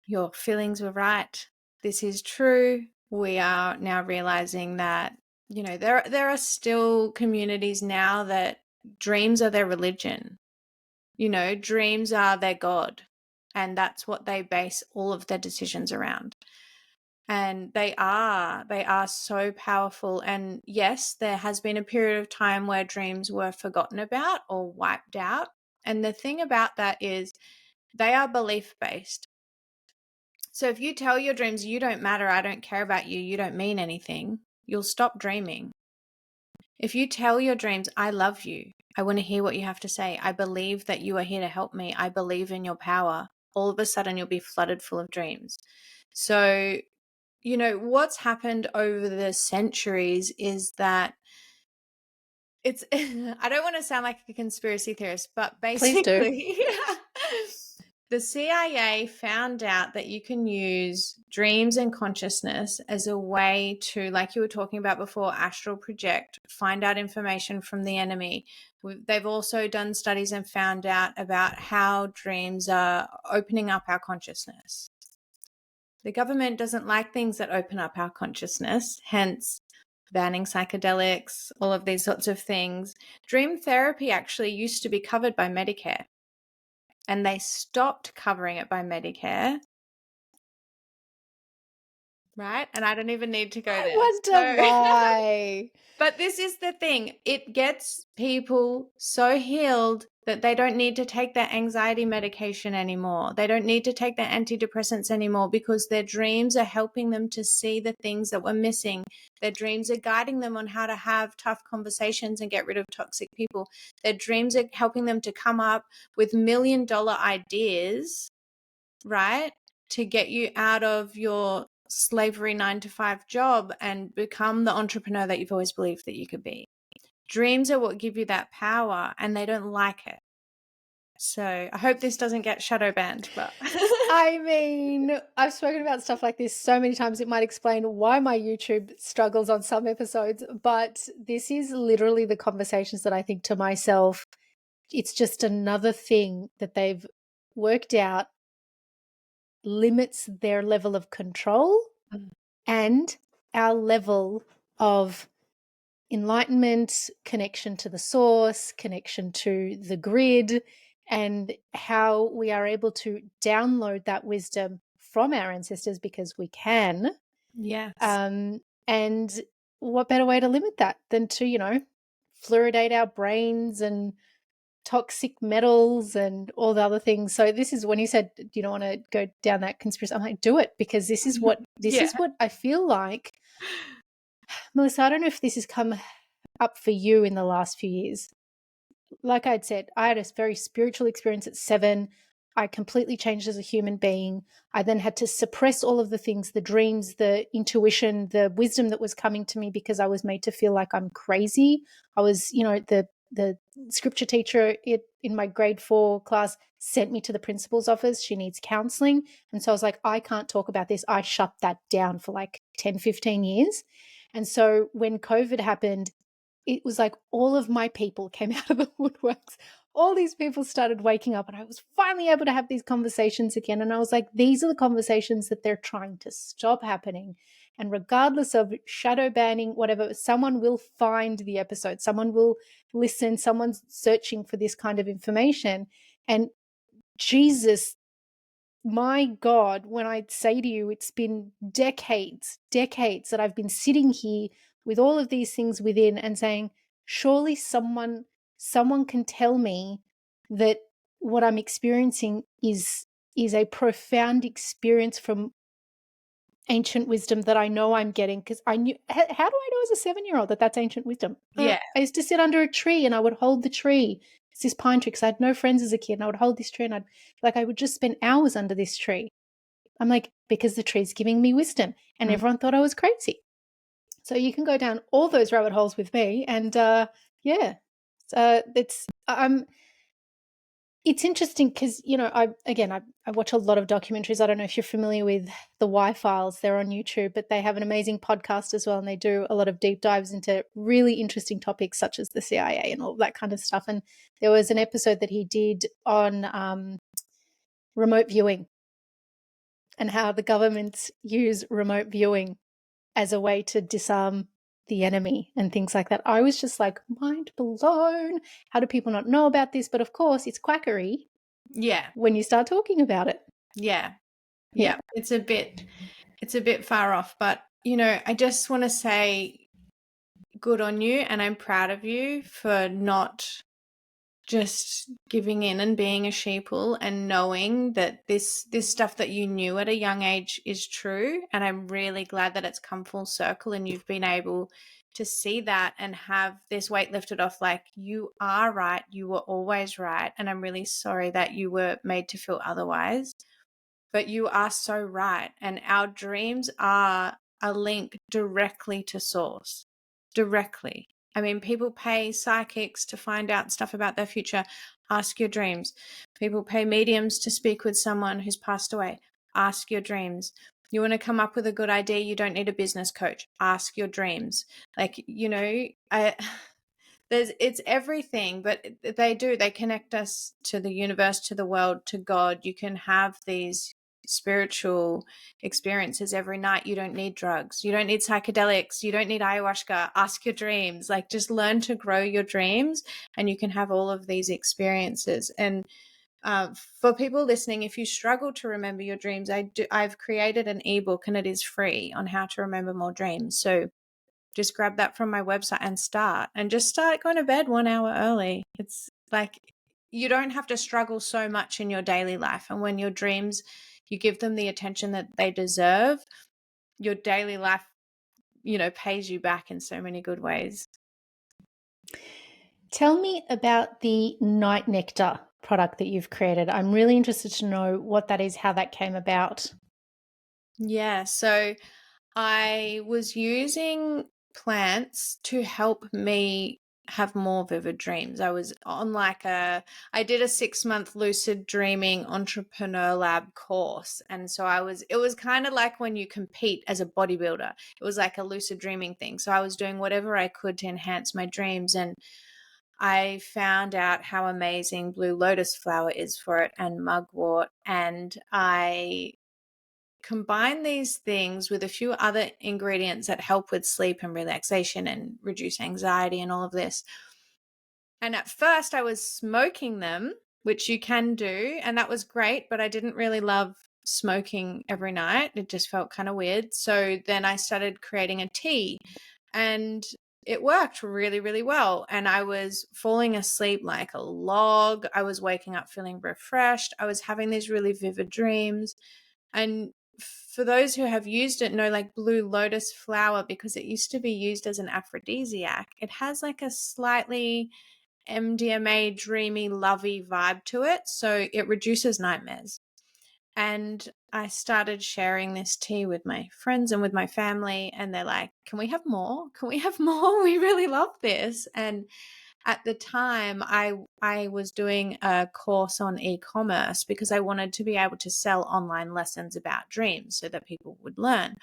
Your feelings were right. This is true. We are now realizing that, there are still communities now that dreams are their religion. Dreams are their God. And that's what they base all of their decisions around. And they are so powerful. And yes, there has been a period of time where dreams were forgotten about or wiped out. And the thing about that is they are belief-based. So if you tell your dreams, you don't matter, I don't care about you, you don't mean anything, you'll stop dreaming. If you tell your dreams, I love you, I want to hear what you have to say, I believe that you are here to help me, I believe in your power, all of a sudden you'll be flooded full of dreams. So, what's happened over the centuries is that it's, I don't want to sound like a conspiracy theorist, but basically, The CIA found out that you can use dreams and consciousness as a way to, like you were talking about before, astral project, find out information from the enemy. They've also done studies and found out about how dreams are opening up our consciousness. The government doesn't like things that open up our consciousness, hence banning psychedelics, all of these sorts of things. Dream therapy actually used to be covered by Medicare, and they stopped covering it by Medicare. Right? And I don't even need to go there. I wonder why. But this is the thing. It gets people so healed that they don't need to take their anxiety medication anymore. They don't need to take their antidepressants anymore because their dreams are helping them to see the things that were missing. Their dreams are guiding them on how to have tough conversations and get rid of toxic people. Their dreams are helping them to come up with $1,000,000 ideas, right? To get you out of your slavery 9-to-5 job and become the entrepreneur that you've always believed that you could be. Dreams are what give you that power, and they don't like it. So I hope this doesn't get shadow banned, but I mean, I've spoken about stuff like this so many times, it might explain why my YouTube struggles on some episodes, but this is literally the conversations that I think to myself, it's just another thing that they've worked out limits their level of control and our level of enlightenment, connection to the source, connection to the grid, and how we are able to download that wisdom from our ancestors because we can. yes. And what better way to limit that than to, fluoridate our brains and toxic metals and all the other things. So this is when you said you don't want to go down that conspiracy. I'm like, do it, because this is what I feel like. Melissa, I don't know if this has come up for you in the last few years. Like I'd said, I had a very spiritual experience at 7. I completely changed as a human being. I then had to suppress all of the things, the dreams, the intuition, the wisdom that was coming to me because I was made to feel like I'm crazy. I was, the scripture teacher in my grade 4 class sent me to the principal's office. She needs counseling. And so I was like, I can't talk about this. I shut that down for like 10, 15 years. And so when COVID happened, it was like all of my people came out of the woodworks. All these people started waking up, and I was finally able to have these conversations again. And I was like, these are the conversations that they're trying to stop happening. And regardless of shadow banning, whatever, someone will find the episode, someone will listen, someone's searching for this kind of information. And Jesus, my God, when I say to you, it's been decades that I've been sitting here with all of these things within and saying, surely someone can tell me that what I'm experiencing is a profound experience from ancient wisdom that I know I'm getting, because I knew. How do I know as a 7-year-old that that's ancient wisdom? Yeah. I used to sit under a tree and I would hold the tree. It's this pine tree because I had no friends as a kid, and I would hold this tree and I would just spend hours under this tree. I'm like, because the tree's giving me wisdom, and everyone thought I was crazy. So you can go down all those rabbit holes with me, and it's interesting because, I watch a lot of documentaries. I don't know if you're familiar with the Y-Files. They're on YouTube, but they have an amazing podcast as well, and they do a lot of deep dives into really interesting topics such as the CIA and all that kind of stuff. And there was an episode that he did on remote viewing and how the governments use remote viewing as a way to disarm the enemy and things like that. I was just like, mind blown. How do people not know about this? But of course, it's quackery. Yeah. When you start talking about it. Yeah. It's a bit far off, but I just want to say good on you, and I'm proud of you for not just giving in and being a sheeple and knowing that this stuff that you knew at a young age is true. And I'm really glad that it's come full circle and you've been able to see that and have this weight lifted off. Like, you are right. You were always right. And I'm really sorry that you were made to feel otherwise, but you are so right. And our dreams are a link directly to source, directly. I mean, people pay psychics to find out stuff about their future. Ask your dreams. People pay mediums to speak with someone who's passed away. Ask your dreams. You want to come up with a good idea, you don't need a business coach. Ask your dreams. Like, it's everything, but they connect us to the universe, to the world, to God. You can have these spiritual experiences every night. You don't need drugs, you don't need psychedelics, you don't need ayahuasca. Ask your dreams. Like, just learn to grow your dreams and you can have all of these experiences. And for people listening, if you struggle to remember your dreams, I've created an ebook and it is free on how to remember more dreams. So just grab that from my website and start going to bed 1 hour early. It's like, you don't have to struggle so much in your daily life. And when your dreams, you give them the attention that they deserve, your daily life, pays you back in so many good ways. Tell me about the Night Nectar product that you've created. I'm really interested to know what that is, how that came about. Yeah, so I was using plants to help me have more vivid dreams. I was on I did a 6-month lucid dreaming entrepreneur lab course. And so it was kind of like when you compete as a bodybuilder, it was like a lucid dreaming thing. So I was doing whatever I could to enhance my dreams. And I found out how amazing blue lotus flower is for it, and mugwort. And I combine these things with a few other ingredients that help with sleep and relaxation and reduce anxiety and all of this. And at first I was smoking them, which you can do, and that was great, but I didn't really love smoking every night. It just felt kind of weird. So then I started creating a tea, and it worked really, really well. And I was falling asleep like a log. I was waking up feeling refreshed. I was having these really vivid dreams. And for those who have used it, know, like, blue lotus flower, because it used to be used as an aphrodisiac, it has like a slightly MDMA dreamy, lovey vibe to it. So it reduces nightmares. And I started sharing this tea with my friends and with my family, and they're like, can we have more? Can we have more? We really love this. And at the time, I was doing a course on e-commerce because I wanted to be able to sell online lessons about dreams so that people would learn.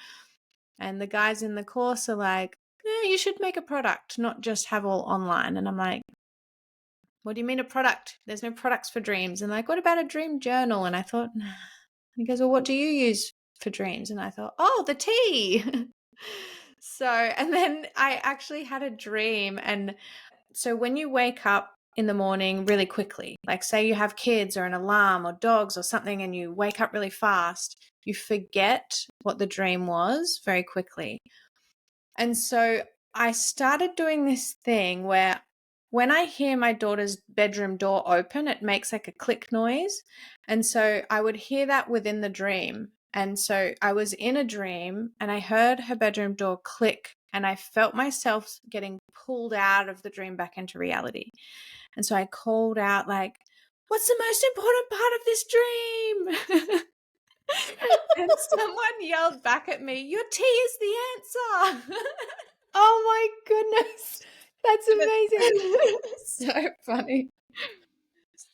And the guys in the course are like, you should make a product, not just have all online. And I'm like, what do you mean a product? There's no products for dreams. And like, what about a dream journal? And I thought, nah. He goes, well, what do you use for dreams? And I thought, oh, the tea. So, and then I actually had a dream. And so when you wake up in the morning really quickly, like say you have kids or an alarm or dogs or something, and you wake up really fast, you forget what the dream was very quickly. And so I started doing this thing where when I hear my daughter's bedroom door open, it makes like a click noise. And so I would hear that within the dream. And so I was in a dream and I heard her bedroom door click, and I felt myself getting pulled out of the dream back into reality. And so I called out, like, what's the most important part of this dream? And someone yelled back at me, your tea is the answer. Oh my goodness. That's amazing. So funny.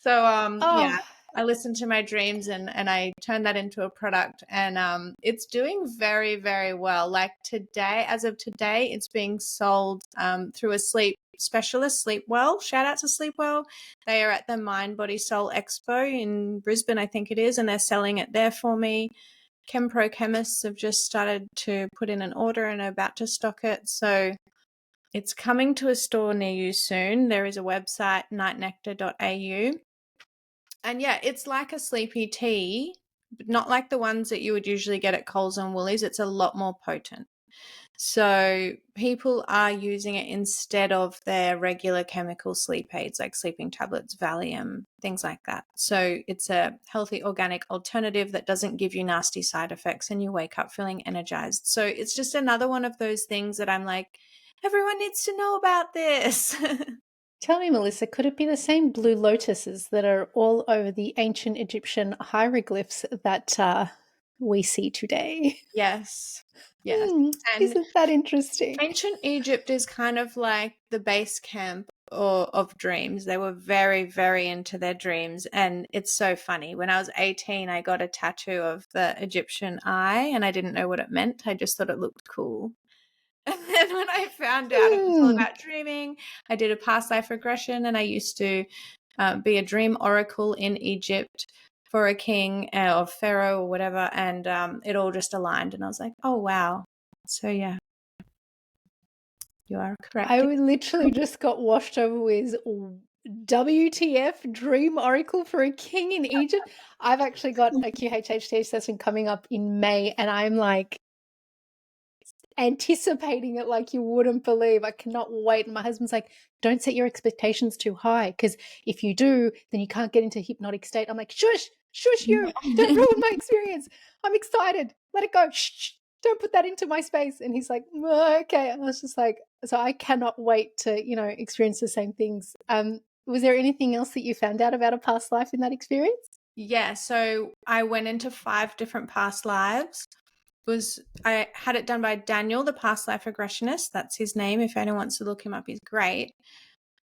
So yeah, I listened to my dreams and I turned that into a product, and it's doing very, very well. Like today, as of today, it's being sold through a sleep specialist, Sleepwell. Shout out to Sleepwell. They are at the Mind Body Soul Expo in Brisbane, I think it is, and they're selling it there for me. Chempro chemists have just started to put in an order and are about to stock it. So it's coming to a store near you soon. There is a website, nightnectar.au. And yeah, it's like a sleepy tea, but not like the ones that you would usually get at Coles and Woolies. It's a lot more potent. So people are using it instead of their regular chemical sleep aids like sleeping tablets, Valium, things like that. So it's a healthy organic alternative that doesn't give you nasty side effects and you wake up feeling energized. So it's just another one of those things that I'm like, everyone needs to know about this. Tell me, Melissa, could it be the same blue lotuses that are all over the ancient Egyptian hieroglyphs that we see today? Yes. Yes. And Isn't that interesting? ancient Egypt is kind of like the base camp of dreams. They were very, very into their dreams. And it's so funny. When I was 18, I got a tattoo of the Egyptian eye, and I didn't know what it meant. I just thought it looked cool. And then when I found out it was all about dreaming, I did a past life regression, and I used to be a dream oracle in Egypt for a king or pharaoh or whatever. And it all just aligned. And I was like, oh, wow. So, yeah, you are correct. I literally just got washed over with WTF dream oracle for a king in Egypt. I've actually got a QHHT session coming up in May, and I'm like anticipating it like you wouldn't believe. I cannot wait. And my husband's like, don't set your expectations too high, because if you do, then you can't get into a hypnotic state. I'm like, shush you. Don't ruin my experience. I'm excited. Let it go. Shh. Don't put that into my space. And he's like, okay. I was just like, so I cannot wait to, experience the same things. Was there anything else that you found out about a past life in that experience? Yeah, so I went into 5 different past lives. I had it done by Daniel, the past life regressionist. That's his name. If anyone wants to look him up, he's great.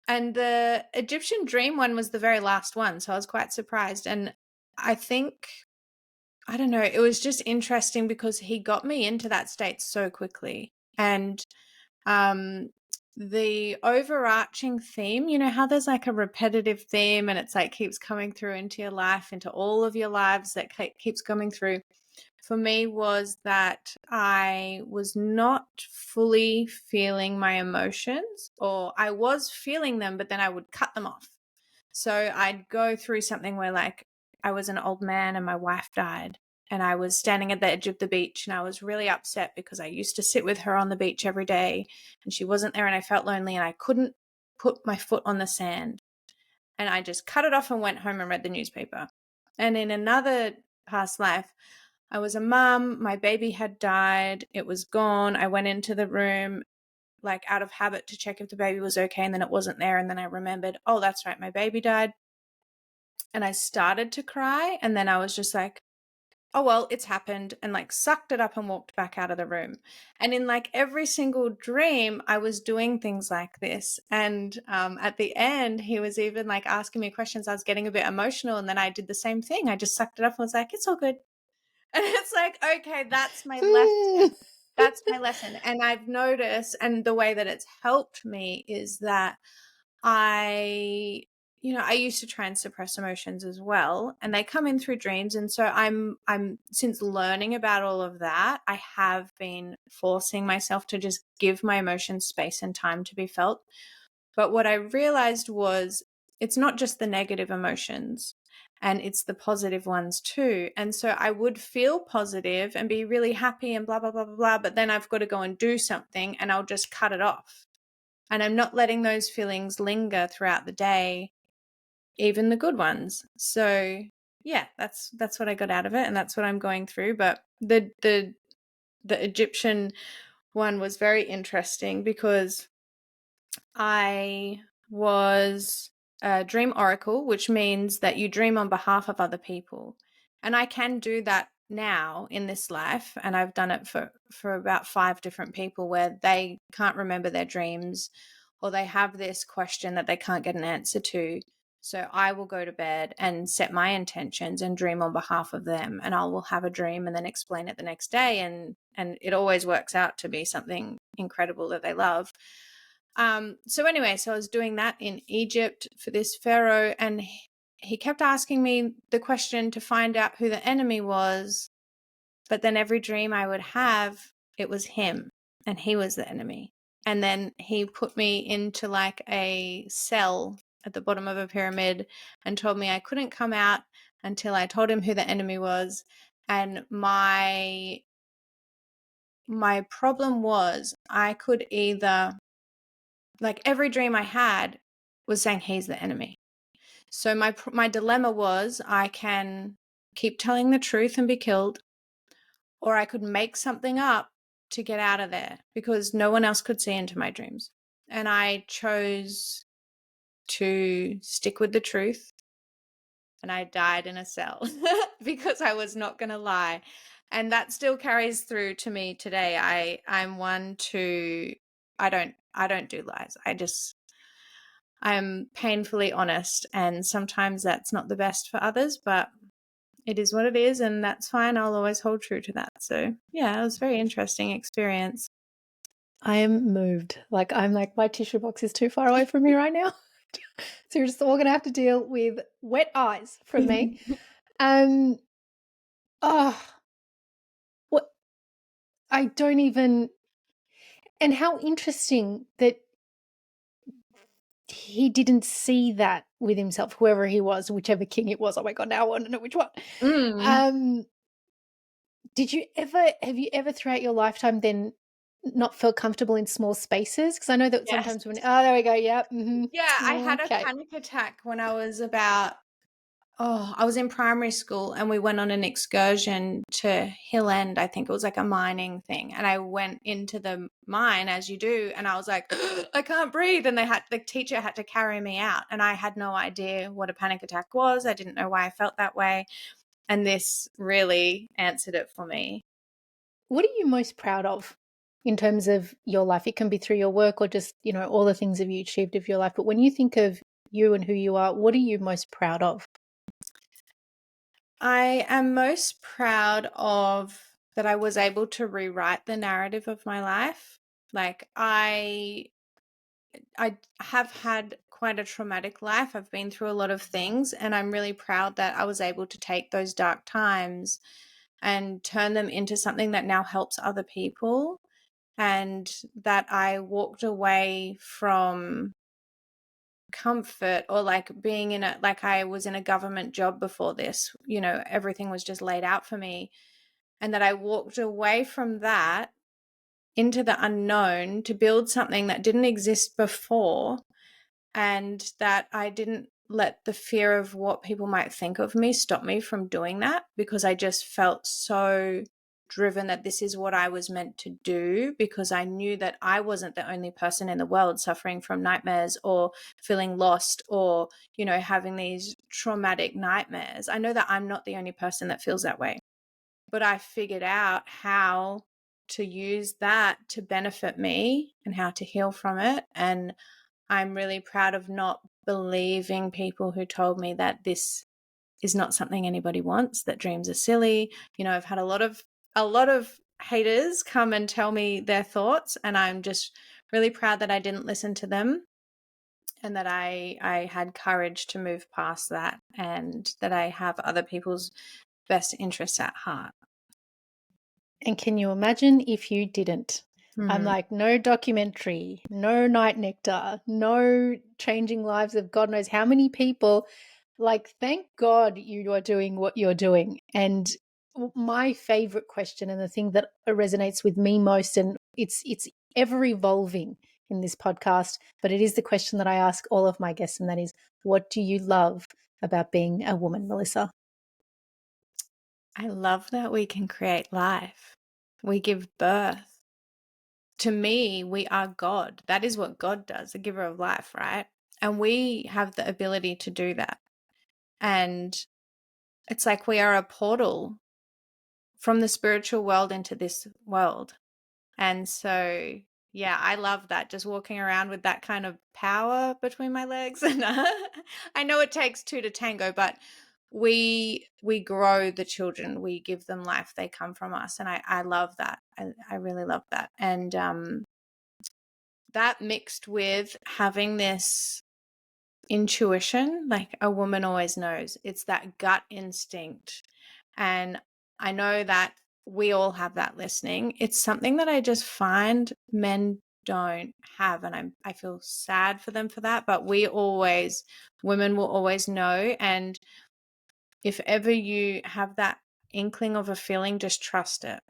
And the Egyptian dream one was the very last one, so I was quite surprised. And I think, I don't know, it was just interesting because he got me into that state so quickly. And the overarching theme, you know how there's like a repetitive theme and it's like keeps coming through into your life, into all of your lives, that keeps coming through. For me was that I was not fully feeling my emotions, or I was feeling them, but then I would cut them off. So I'd go through something where like I was an old man and my wife died, and I was standing at the edge of the beach, and I was really upset because I used to sit with her on the beach every day and she wasn't there, and I felt lonely and I couldn't put my foot on the sand. And I just cut it off and went home and read the newspaper. And in another past life, I was a mum, my baby had died, it was gone. I went into the room like out of habit to check if the baby was okay, and then it wasn't there, and then I remembered, oh, that's right, my baby died. And I started to cry, and then I was just like, oh, well, it's happened, and like sucked it up and walked back out of the room. And in like every single dream, I was doing things like this. And at the end, he was even like asking me questions. I was getting a bit emotional, and then I did the same thing. I just sucked it up and was like, it's all good. And it's like, okay, that's my lesson. That's my lesson. And I've noticed, and the way that it's helped me is that I used to try and suppress emotions as well, and they come in through dreams. And so I'm since learning about all of that, I have been forcing myself to just give my emotions space and time to be felt. But what I realized was it's not just the negative emotions, and it's the positive ones too. And so I would feel positive and be really happy and blah, blah, blah, blah, blah. But then I've got to go and do something, and I'll just cut it off. And I'm not letting those feelings linger throughout the day, even the good ones. So yeah, that's what I got out of it, and that's what I'm going through. But the Egyptian one was very interesting because I was a dream oracle, which means that you dream on behalf of other people. And I can do that now in this life. And I've done it for about 5 different people where they can't remember their dreams, or they have this question that they can't get an answer to. So I will go to bed and set my intentions and dream on behalf of them. And I will have a dream and then explain it the next day. And it always works out to be something incredible that they love. So anyway, so I was doing that in Egypt for this pharaoh, and he kept asking me the question to find out who the enemy was. But then every dream I would have, it was him, and he was the enemy. And then he put me into like a cell at the bottom of a pyramid and told me I couldn't come out until I told him who the enemy was. And my problem was I could either, like every dream I had was saying he's the enemy. So my dilemma was I can keep telling the truth and be killed, or I could make something up to get out of there because no one else could see into my dreams. And I chose to stick with the truth, and I died in a cell because I was not going to lie. And that still carries through to me today. I'm one to I don't do lies. I'm painfully honest, and sometimes that's not the best for others, but it is what it is, and that's fine. I'll always hold true to that. So yeah, it was a very interesting experience. I am moved. Like, I'm like, my tissue box is too far away from me right now. So you're just all gonna have to deal with wet eyes from me. Um oh, what I don't even, and how interesting that he didn't see that with himself, whoever he was, whichever king it was. Oh my god, now I want to know which one. Mm. Um have you ever throughout your lifetime then not felt comfortable in small spaces? Because I know that Yes. sometimes when, oh, there we go, yep, Yeah, I had a okay. panic attack when I was about, I was in primary school, and we went on an excursion to Hill End. I think it was like a mining thing. And I went into the mine, as you do, and I was like, I can't breathe. And the teacher had to carry me out. And I had no idea what a panic attack was. I didn't know why I felt that way. And this really answered it for me. What are you most proud of in terms of your life? It can be through your work or just, all the things that you achieved of your life. But when you think of you and who you are, what are you most proud of? I am most proud of that I was able to rewrite the narrative of my life. Like I have had quite a traumatic life. I've been through a lot of things, and I'm really proud that I was able to take those dark times and turn them into something that now helps other people, and that I walked away from comfort, or like being in a, like I was in a government job before this, everything was just laid out for me, and that I walked away from that into the unknown to build something that didn't exist before, and that I didn't let the fear of what people might think of me stop me from doing that, because I just felt so driven that this is what I was meant to do, because I knew that I wasn't the only person in the world suffering from nightmares or feeling lost or, having these traumatic nightmares. I know that I'm not the only person that feels that way, but I figured out how to use that to benefit me and how to heal from it. And I'm really proud of not believing people who told me that this is not something anybody wants, that dreams are silly. I've had a lot of haters come and tell me their thoughts, and I'm just really proud that I didn't listen to them, and that I had courage to move past that, and that I have other people's best interests at heart. And can you imagine if you didn't? I'm Mm. like, no documentary, no Night Nectar, no changing lives of God knows how many people. Like, thank God you are doing what you're doing. And my favorite question, and the thing that resonates with me most, and it's ever evolving in this podcast, but it is the question that I ask all of my guests, and that is, what do you love about being a woman, Melissa? I love that we can create life. We give birth. To me, we are God. That is what God does, the giver of life, right? And we have the ability to do that. And it's like we are a portal from the spiritual world into this world. And so, yeah, I love that. Just walking around with that kind of power between my legs. And I know it takes two to tango, but we grow the children. We give them life. They come from us. And I love that. I really love that. And that mixed with having this intuition, like a woman always knows, it's that gut instinct. And I know that we all have that listening. It's something that I just find men don't have. And I feel sad for them for that. But women will always know. And if ever you have that inkling of a feeling, just trust it.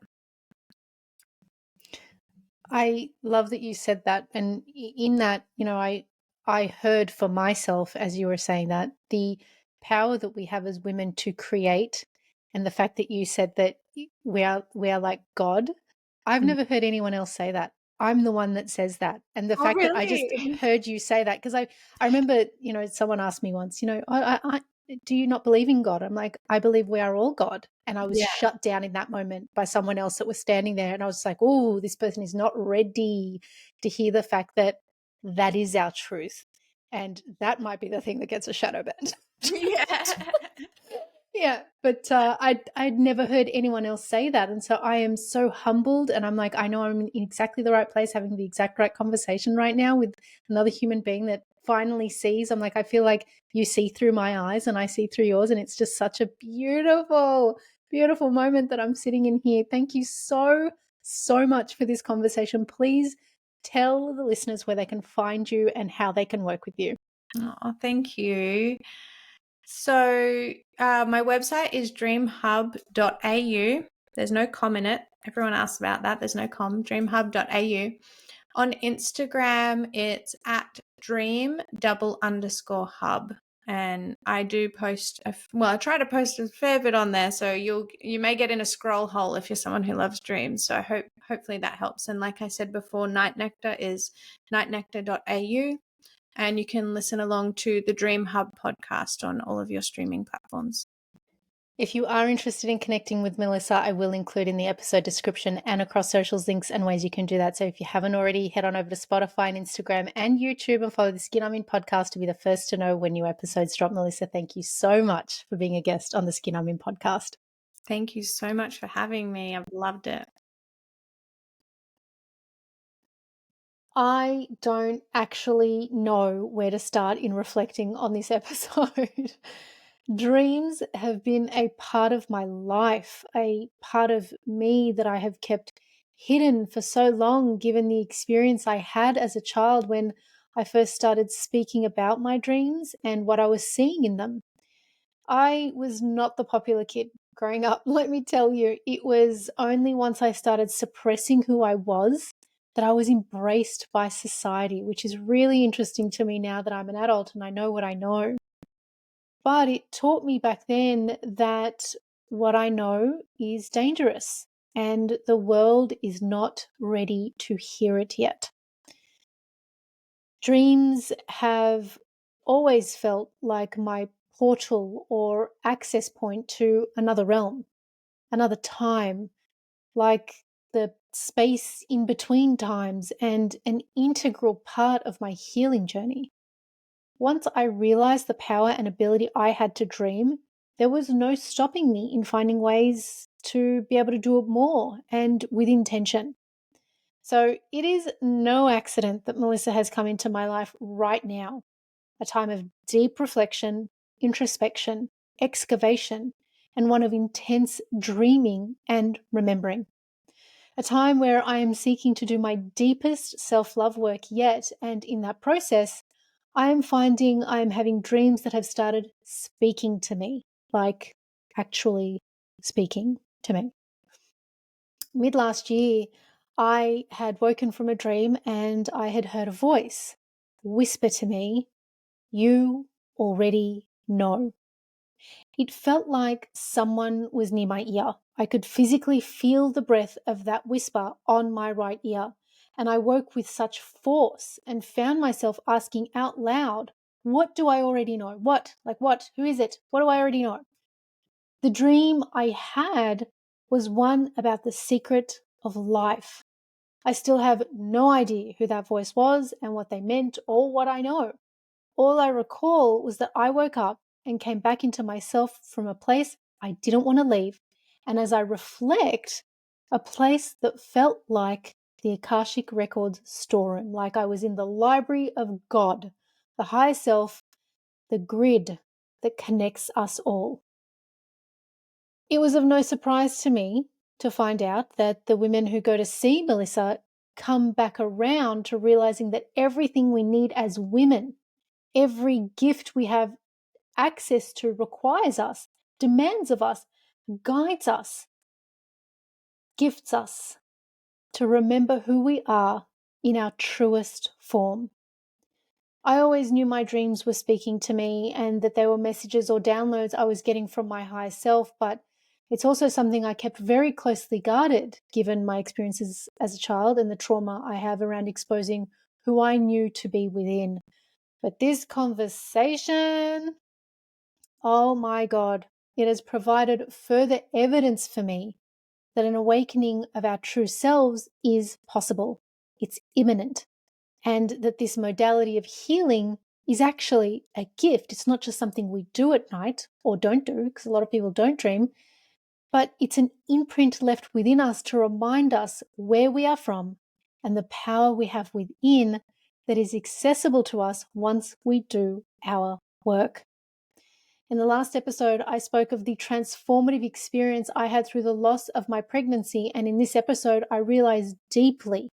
I love that you said that. And in that, I heard for myself, as you were saying that, the power that we have as women to create, and the fact that you said that we are like God. I've Mm. never heard anyone else say that. I'm the one that says that. And the Oh, fact that I just really? heard you say that, because I remember, someone asked me once, do you not believe in God? I'm like, I believe we are all God. And I was Yeah. shut down in that moment by someone else that was standing there. And I was like, oh, this person is not ready to hear the fact that that is our truth. And that might be the thing that gets a shadow ban. Yeah. Yeah, but I'd never heard anyone else say that, and so I am so humbled, and I'm like, I know I'm in exactly the right place, having the exact right conversation right now with another human being that finally sees. I'm like, I feel like you see through my eyes, and I see through yours, and it's just such a beautiful, beautiful moment that I'm sitting in here. Thank you so, so much for this conversation. Please tell the listeners where they can find you and how they can work with you. Oh, thank you. So my website is dreamhub.au. There's no com in it. Everyone asks about that. There's no com. Dreamhub.au. On Instagram, it's at dream_hub. And I do post, I try to post a fair bit on there. So you may get in a scroll hole if you're someone who loves dreams. So hopefully that helps. And like I said before, Night Nectar is nightnectar.au. And you can listen along to the DreamHub podcast on all of your streaming platforms. If you are interested in connecting with Melissa, I will include in the episode description and across socials links and ways you can do that. So if you haven't already, head on over to Spotify and Instagram and YouTube and follow the Skin I'm In podcast to be the first to know when new episodes drop. Melissa, thank you so much for being a guest on the Skin I'm In podcast. Thank you so much for having me. I've loved it. I don't actually know where to start in reflecting on this episode. Dreams have been a part of my life, a part of me that I have kept hidden for so long, given the experience I had as a child when I first started speaking about my dreams and what I was seeing in them. I was not the popular kid growing up. Let me tell you, it was only once I started suppressing who I was that I was embraced by society, which is really interesting to me now that I'm an adult and I know what I know. But it taught me back then that what I know is dangerous and the world is not ready to hear it yet. Dreams have always felt like my portal or access point to another realm, another time, like the space in between times and an integral part of my healing journey. Once I realized the power and ability I had to dream, there was no stopping me in finding ways to be able to do it more and with intention. So it is no accident that Melissa has come into my life right now, a time of deep reflection, introspection, excavation, and one of intense dreaming and remembering. A time where I am seeking to do my deepest self love work yet, and in that process, I am finding I am having dreams that have started speaking to me, like actually speaking to me. Mid last year, I had woken from a dream and I had heard a voice whisper to me, "You already know." It felt like someone was near my ear. I could physically feel the breath of that whisper on my right ear. And I woke with such force and found myself asking out loud, "What do I already know? What? Like what? Who is it? What do I already know?" The dream I had was one about the secret of life. I still have no idea who that voice was and what they meant or what I know. All I recall was that I woke up and came back into myself from a place I didn't want to leave. And as I reflect, a place that felt like the Akashic Records storeroom, like I was in the library of God, the higher self, the grid that connects us all. It was of no surprise to me to find out that the women who go to see Melissa come back around to realizing that everything we need as women, every gift we have access to requires us, demands of us, guides us, gifts us to remember who we are in our truest form. I always knew my dreams were speaking to me and that they were messages or downloads I was getting from my higher self, but it's also something I kept very closely guarded given my experiences as a child and the trauma I have around exposing who I knew to be within. But this conversation, oh my God, it has provided further evidence for me that an awakening of our true selves is possible. It's imminent. And that this modality of healing is actually a gift. It's not just something we do at night or don't do, because a lot of people don't dream, but it's an imprint left within us to remind us where we are from and the power we have within that is accessible to us once we do our work. In the last episode, I spoke of the transformative experience I had through the loss of my pregnancy, and in this episode, I realized deeply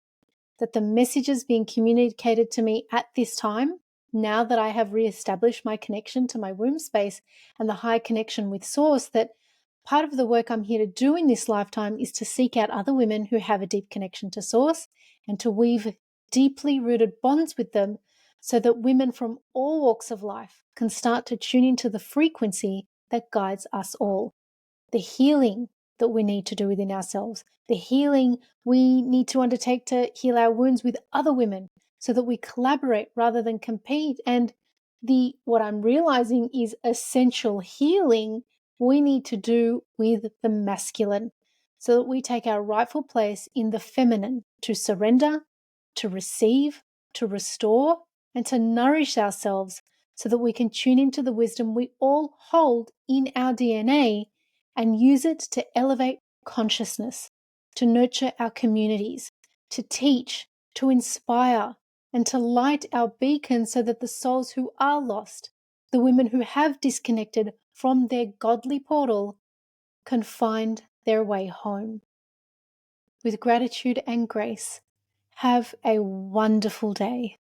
that the messages being communicated to me at this time, now that I have reestablished my connection to my womb space and the high connection with Source, that part of the work I'm here to do in this lifetime is to seek out other women who have a deep connection to Source and to weave deeply rooted bonds with them so that women from all walks of life can start to tune into the frequency that guides us all. The healing that we need to do within ourselves, the healing we need to undertake to heal our wounds with other women so that we collaborate rather than compete. And what I'm realizing is essential healing we need to do with the masculine so that we take our rightful place in the feminine to surrender, to receive, to restore, and to nourish ourselves so that we can tune into the wisdom we all hold in our DNA and use it to elevate consciousness, to nurture our communities, to teach, to inspire, and to light our beacon so that the souls who are lost, the women who have disconnected from their godly portal, can find their way home. With gratitude and grace, have a wonderful day.